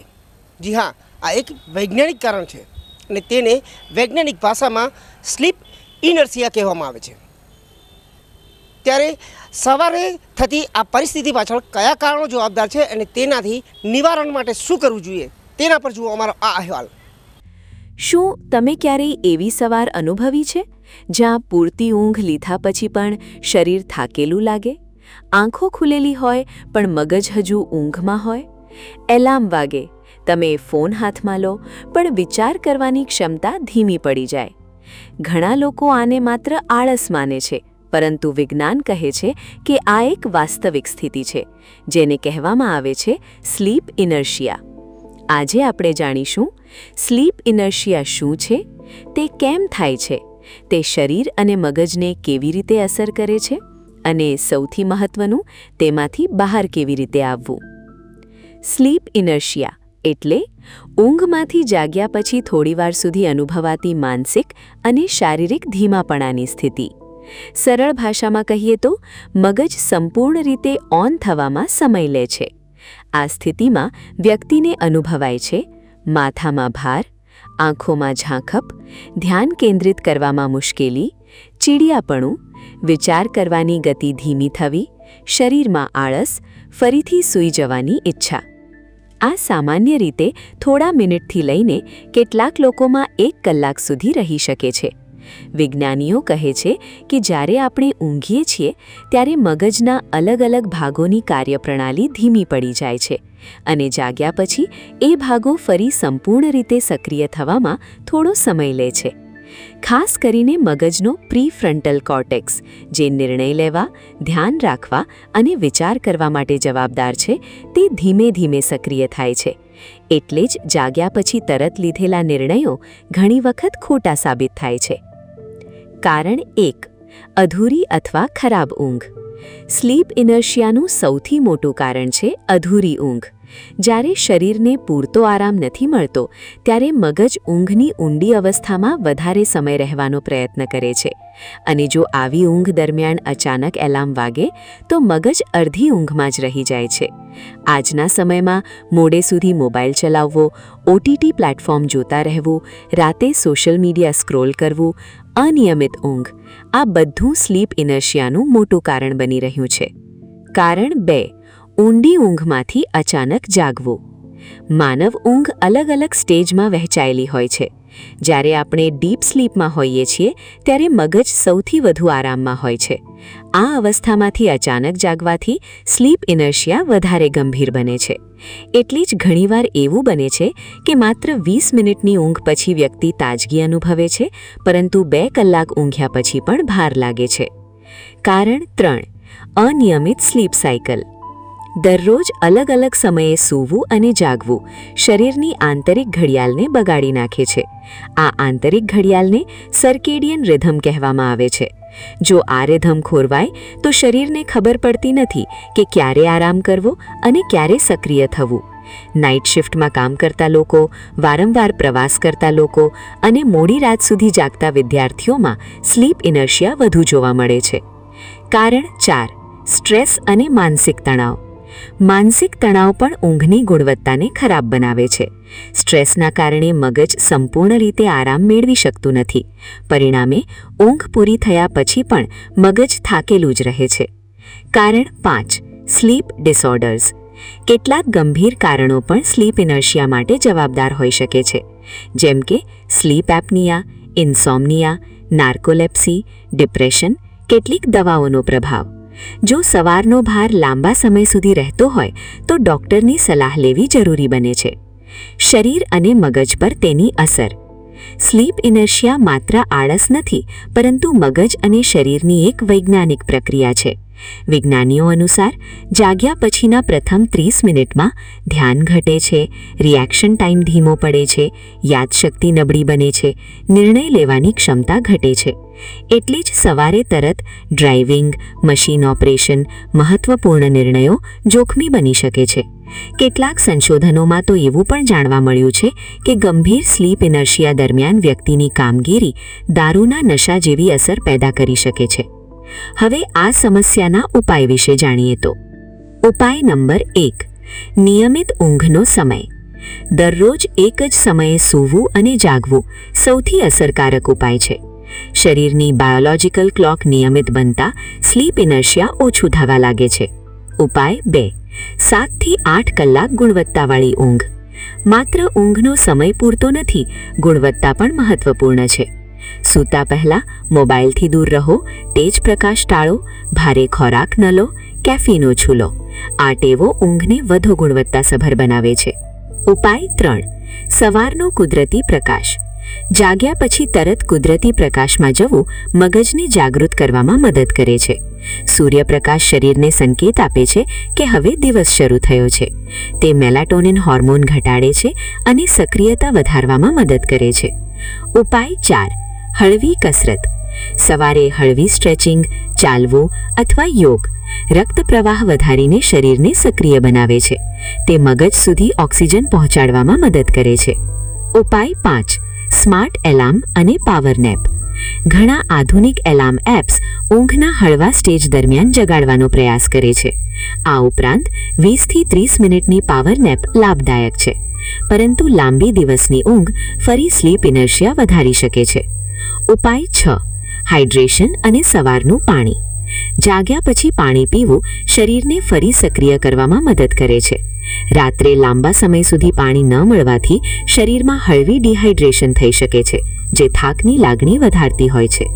જી હા, આ એક વૈજ્ઞાનિક કારણ છે અને તેને વૈજ્ઞાનિક ભાષામાં સ્લીપ ઇનર્શિયા કહેવામાં આવે છે. ત્યારે સવારે થતી આ પરિસ્થિતિ પાછળ કયા કારણો જવાબદાર છે અને તેનાથી નિવારણ માટે શું કરવું જોઈએ તેના પર જુઓ અમારો આ અહેવાલ. શું તમે ક્યારેય એવી સવાર અનુભવી છે જ્યાં પૂરતી ઊંઘ લીધા પછી પણ શરીર થાકેલું લાગે? આંખો ખુલેલી હોય પણ મગજ હજુ ઊંઘમાં હોય? એલાર્મ વાગે, તમે ફોન હાથમાં લો પણ વિચાર કરવાની ક્ષમતા ધીમી પડી જાય. ઘણા લોકો આને માત્ર આળસ માને છે, પરંતુ વિજ્ઞાન કહે છે કે આ એક વાસ્તવિક સ્થિતિ છે, જેને કહેવામાં આવે છે સ્લીપ ઇનર્શિયા. આજે આપણે જાણીશું સ્લીપ ઇનર્શિયા શું છે, તે કેમ થાય છે, તે શરીર અને મગજને કેવી રીતે અસર કરે છે અને સૌથી મહત્વનું, તેમાંથી બહાર કેવી રીતે આવવું. સ્લીપ ઇનર્શિયા એટલે ઊંઘમાંથી જાગ્યા પછી થોડીવાર સુધી અનુભવાતી માનસિક અને શારીરિક ધીમાપણાની સ્થિતિ. સરળ ભાષામાં કહીએ તો મગજ સંપૂર્ણ રીતે ઓન થવામાં સમય લે છે. આ સ્થિતિમાં વ્યક્તિને અનુભવાય છે માથામાં ભાર, આંખોમાં ઝાંખપ, ધ્યાન કેન્દ્રિત કરવામાં મુશ્કેલી, ચીડિયાપણું, વિચાર કરવાની ગતિ ધીમી થવી, શરીરમાં આળસ, ફરીથી સૂઈ જવાની ઈચ્છા. આ સામાન્ય રીતે થોડા મિનિટથી લઈને કેટલાક લોકોમાં 1 કલાક સુધી રહી શકે છે. વિજ્ઞાનીઓ કહે છે કે જ્યારે આપણે ઊંઘીએ છીએ ત્યારે મગજના અલગ અલગ ભાગોની કાર્યપ્રણાલી ધીમી પડી જાય છે અને જાગ્યા પછી એ ભાગો ફરી સંપૂર્ણ રીતે સક્રિય થવામાં થોડો સમય લે છે. ખાસ કરીને મગજનો પ્રીફ્રન્ટલ કોર્ટેક્સ, જે નિર્ણય લેવા, ધ્યાન રાખવા અને વિચાર કરવા માટે જવાબદાર છે, તે ધીમે ધીમે સક્રિય થાય છે. એટલે જ જાગ્યા પછી તરત લીધેલા નિર્ણયો ઘણી વખત ખોટા સાબિત થાય છે. કારણ 1. અધૂરી અથવા ખરાબ ઊંઘ. સ્લીપ ઇનર્શિયાનું સૌથી મોટું કારણ છે અધૂરી ઊંઘ. જ્યારે શરીરને પૂરતો આરામ નથી મળતો ત્યારે મગજ ઊંઘની ઊંડી અવસ્થામાં વધારે સમય રહેવાનો પ્રયત્ન કરે છે અને જો આવી ઊંઘ દરમિયાન અચાનક એલાર્મ વાગે તો મગજ અડધી ઊંઘમાં જ રહી જાય છે. આજના સમયમાં મોડે સુધી મોબાઈલ ચલાવવો, OTT પ્લેટફોર્મ જોતા રહેવું, રાતે સોશિયલ મીડિયા સ્ક્રોલ કરવું, અનિયમિત ઊંઘ, આ બધું સ્લીપ ઇનર્શિયાનું મોટું કારણ બની રહ્યું છે. કારણ 2. ઊંડી ઊંઘમાંથી અચાનક જાગવું. માનવ ઊંઘ અલગ અલગ સ્ટેજમાં વહેંચાયેલી હોય છે. જ્યારે આપણે ડીપ સ્લીપમાં હોઈએ છીએ ત્યારે મગજ સૌથી વધુ આરામમાં હોય છે. આ અવસ્થામાંથી અચાનક જાગવાથી સ્લીપ ઇનર્શિયા વધારે ગંભીર બને છે. એટલી જ ઘણીવાર એવું બને છે કે માત્ર 20 મિનિટની ઊંઘ પછી વ્યક્તિ તાજગી અનુભવે છે, પરંતુ 2 કલાક ઊંઘ્યા પછી પણ ભાર લાગે છે. કારણ 3. અનિયમિત સ્લીપ સાયકલ. દરરોજ અલગ અલગ સમયે સૂવું અને જાગવું શરીરની આંતરિક ઘડિયાળને બગાડી નાખે છે. આ આંતરિક ઘડિયાળને સર્કેડિયન રિધમ કહેવામાં આવે છે. જો આ રિધમ ખોરવાય તો શરીરને ખબર પડતી નથી કે ક્યારે આરામ કરવો અને ક્યારે સક્રિય થવું. નાઇટ શિફ્ટમાં કામ કરતા લોકો, વારંવાર પ્રવાસ કરતા લોકો અને મોડી રાત સુધી જાગતા વિદ્યાર્થીઓમાં સ્લીપ ઇનર્શિયા વધુ જોવા મળે છે. કારણ 4. સ્ટ્રેસ અને માનસિક તણાવ. માનસિક તણાવ પણ ઊંઘની ગુણવત્તાને ખરાબ બનાવે છે. સ્ટ્રેસના કારણે મગજ સંપૂર્ણ રીતે આરામ મેળવી શકતું નથી. પરિણામે ઊંઘ પૂરી થયા પછી પણ મગજ થાકેલું જ રહે છે. કારણ 5. Sleep disorders. કેટલાક ગંભીર કારણો પણ સ્લીપ ઇનર્શિયા માટે જવાબદાર હોઈ શકે છે, જેમ કે સ્લીપ એપ્નિયા, ઇન્સોમ્નિયા, નાર્કોલેપ્સી, ડિપ્રેશન, કેટલીક દવાઓનો પ્રભાવ. જો સવારનો ભાર લાંબા સમય સુધી રહેતો હોય તો ડૉક્ટરની સલાહ લેવી જરૂરી બને છે. શરીર અને મગજ પર તેની અસર. સ્લીપ ઇનર્શિયા માત્ર આળસ નથી, પરંતુ મગજ અને શરીરની એક વૈજ્ઞાનિક પ્રક્રિયા છે. વિજ્ઞાનીઓ અનુસાર જાગ્યા પછીના પ્રથમ 30 મિનિટમાં ધ્યાન ઘટે છે, રિએક્શન ટાઈમ ધીમો પડે છે, યાદશક્તિ નબળી બને છે, નિર્ણય લેવાની ક્ષમતા ઘટે છે. એટલે જ સવારે તરત ડ્રાઇવિંગ, મશીન ઓપરેશન, મહત્વપૂર્ણ નિર્ણયો જોખમી બની શકે છે. કેટલાક સંશોધનોમાં તો એવું પણ જાણવા મળ્યું છે કે ગંભીર સ્લીપ ઇનર્શિયા દરમિયાન વ્યક્તિની કામગીરી દારૂના નશા જેવી અસર પેદા કરી શકે છે. હવે આ સમસ્યાના ઉપાય વિશે જાણીએ તો ઉપાય નંબર 1, નિયમિત ઊંઘનો સમય. દરરોજ એક જ સમયે સૂવું અને જાગવું સૌથી અસરકારક ઉપાય છે. શરીરની બાયોલોજિકલ ક્લોક નિયમિત બનતા સ્લીપ ઇનર્શિયા ઓછું થવા લાગે છે. ઉપાય 2, 7 થી 8 કલાક ગુણવત્તાવાળી ઊંઘ. માત્ર ઊંઘનો સમય પૂરતો નથી, ગુણવત્તા પણ મહત્વપૂર્ણ છે. સૂતા પહેલાં મોબાઈલથી દૂર રહો, તેજ પ્રકાશ ટાળો, ભારે ખોરાક ન લો, કેફીન ઓછું લો. આ ટેવો ઊંઘને વધુ ગુણવત્તાસભર બનાવે છે. ઉપાય 3, સવારનો કુદરતી પ્રકાશ. જાગ્યા પછી તરત કુદરતી પ્રકાશમાં જવું મગજને જાગૃત કરવામાં મદદ કરે છે. સૂર્યપ્રકાશ શરીરને સંકેત આપે છે કે હવે દિવસ શરૂ થયો છે. તે મેલાટોનિન હોર્મોન ઘટાડે છે અને સક્રિયતા વધારવામાં મદદ કરે છે. ઉપાય 4, હળવી કસરત. સવારે હળવી સ્ટ્રેચિંગ, ચાલવું અથવા યોગ રક્ત પ્રવાહ વધારીને શરીરને સક્રિય બનાવે છે. તે મગજ સુધી ઓક્સિજન પહોંચાડવામાં મદદ કરે છે. ઉપાય 5, સ્માર્ટ એલાર્મ અને પાવર નેપ. ઘણા આધુનિક એલાર્મ એપ્સ ઊંઘના હળવા સ્ટેજ દરમિયાન જગાડવાનો પ્રયાસ કરે છે. આ ઉપરાંત 20 થી 30 મિનિટની પાવર નેપ લાભદાયક છે, પરંતુ લાંબી દિવસની ઊંઘ ફરી સ્લીપ ઇનર્શિયા વધારી શકે છે. ઉપાય 6, હાઇડ્રેશન અને સવારનું પાણી. જાગ્યા પછી પાણી પીવું શરીરને ફરી સક્રિય કરવામાં મદદ કરે છે. રાત્રે લાંબા સમય સુધી પાણી ન મળવાથી શરીરમાં હળવી ડિહાઇડ્રેશન થઈ શકે છે, જે થાકની લાગણી વધારતી હોય છે.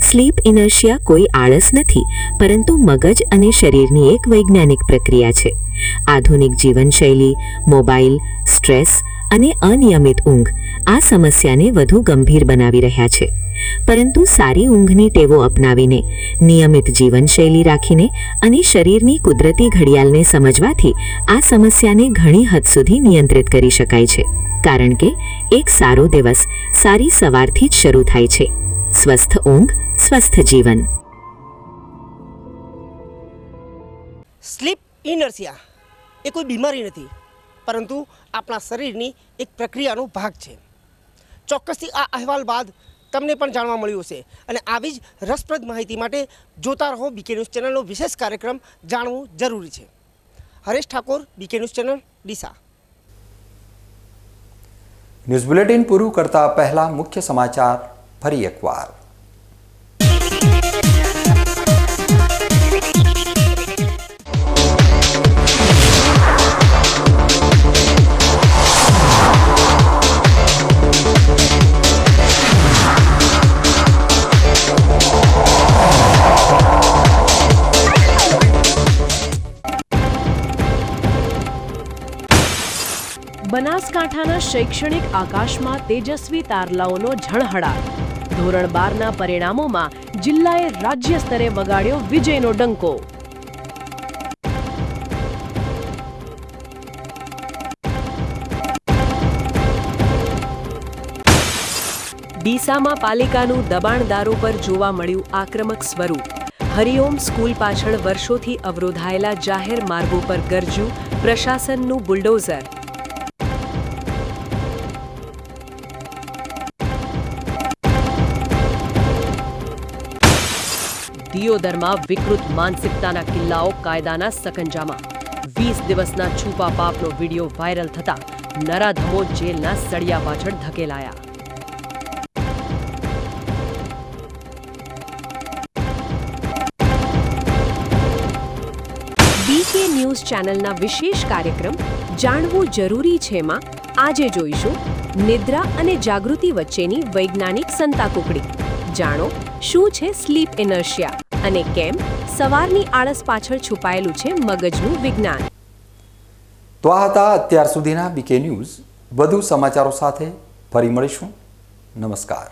સ્લીપ ઇનર્શિયા કોઈ આળસ નથી, પરંતુ મગજ અને શરીરની એક વૈજ્ઞાનિક પ્રક્રિયા છે. આધુનિક જીવનશૈલી, મોબાઈલ, સ્ટ્રેસ અને અનિયમિત ઊંઘ આ સમસ્યાને વધુ ગંભીર બનાવી રહ્યા છે. પરંતુ સારી ઊંઘની ટેવો અપનાવીને, નિયમિત જીવનશૈલી રાખીને અને શરીરની કુદરતી ઘડિયાળને સમજવાથી આ સમસ્યાને ઘણી હદ સુધી નિયંત્રિત કરી શકાય છે. કારણ કે એક સારો દિવસ સારી સવારથી જ શરૂ થાય છે. સ્વસ્થ ઊંઘ, સ્વસ્થ જીવન. સ્લીપ ઇનર્શિયા એ કોઈ બીમારી નથી, પરંતુ આપણા શરીરની એક પ્રક્રિયાનો ભાગ છે. ચોક્કસથી આ અહેવાલ બાદ તમને પણ જાણવા મળ્યું હશે, અને આવી જ રસપ્રદ માહિતી માટે જોતા રહો બીકે ન્યૂઝ ચેનલનો વિશેષ કાર્યક્રમ જાણવું જરૂરી છે. Haresh Thakor, BK news channel, Deesa. News bulletin પૂરું કરતા પહેલા મુખ્ય સમાચાર ફરી એકવાર. બનાસકાંઠાના શૈક્ષણિક આકાશમાં તેજસ્વી તારલાઓનો ઝળહળાટ. ધોરણ 12ના પરિણામોમાં જિલ્લાએ રાજ્ય સ્તરે વગાડ્યો વિજયનો ડંકો. ડીસામાં પાલિકાનું દબાણ દારૂ પર જોવા મળ્યું આક્રમક સ્વરૂપ. હરિઓમ સ્કૂલ પાછળ વર્ષોથી અવરોધાયેલા જાહેર માર્ગો પર ગરજ્યું પ્રશાસનનું બુલડોઝર. દિયોદરમાં વિકૃત માનસિકતાના કિલ્લાઓ કાયદાના સકંજામાં. 20 દિવસના છુપા પાપનો વિડીયો વાયરલ થતા નરાધમો જેલના સળિયા પાછળ ધકેલાયા. બીકે ન્યૂઝ ચેનલના વિશેષ કાર્યક્રમ જાણવું જરૂરી છેમાં આજે જોઈશું નિદ્રા અને જાગૃતિ વચ્ચેની વૈજ્ઞાનિક સંતાકુકડી. જાણો શું છે સ્લીપ ઇનર્શિયા અને કેમ સવારની આળસ પાછળ છુપાયેલું છે મગજનું વિજ્ઞાન. તો આ હતા અત્યાર સુધીના બીકે ન્યૂઝ. વધુ સમાચારો સાથે ફરી મળીશું. નમસ્કાર.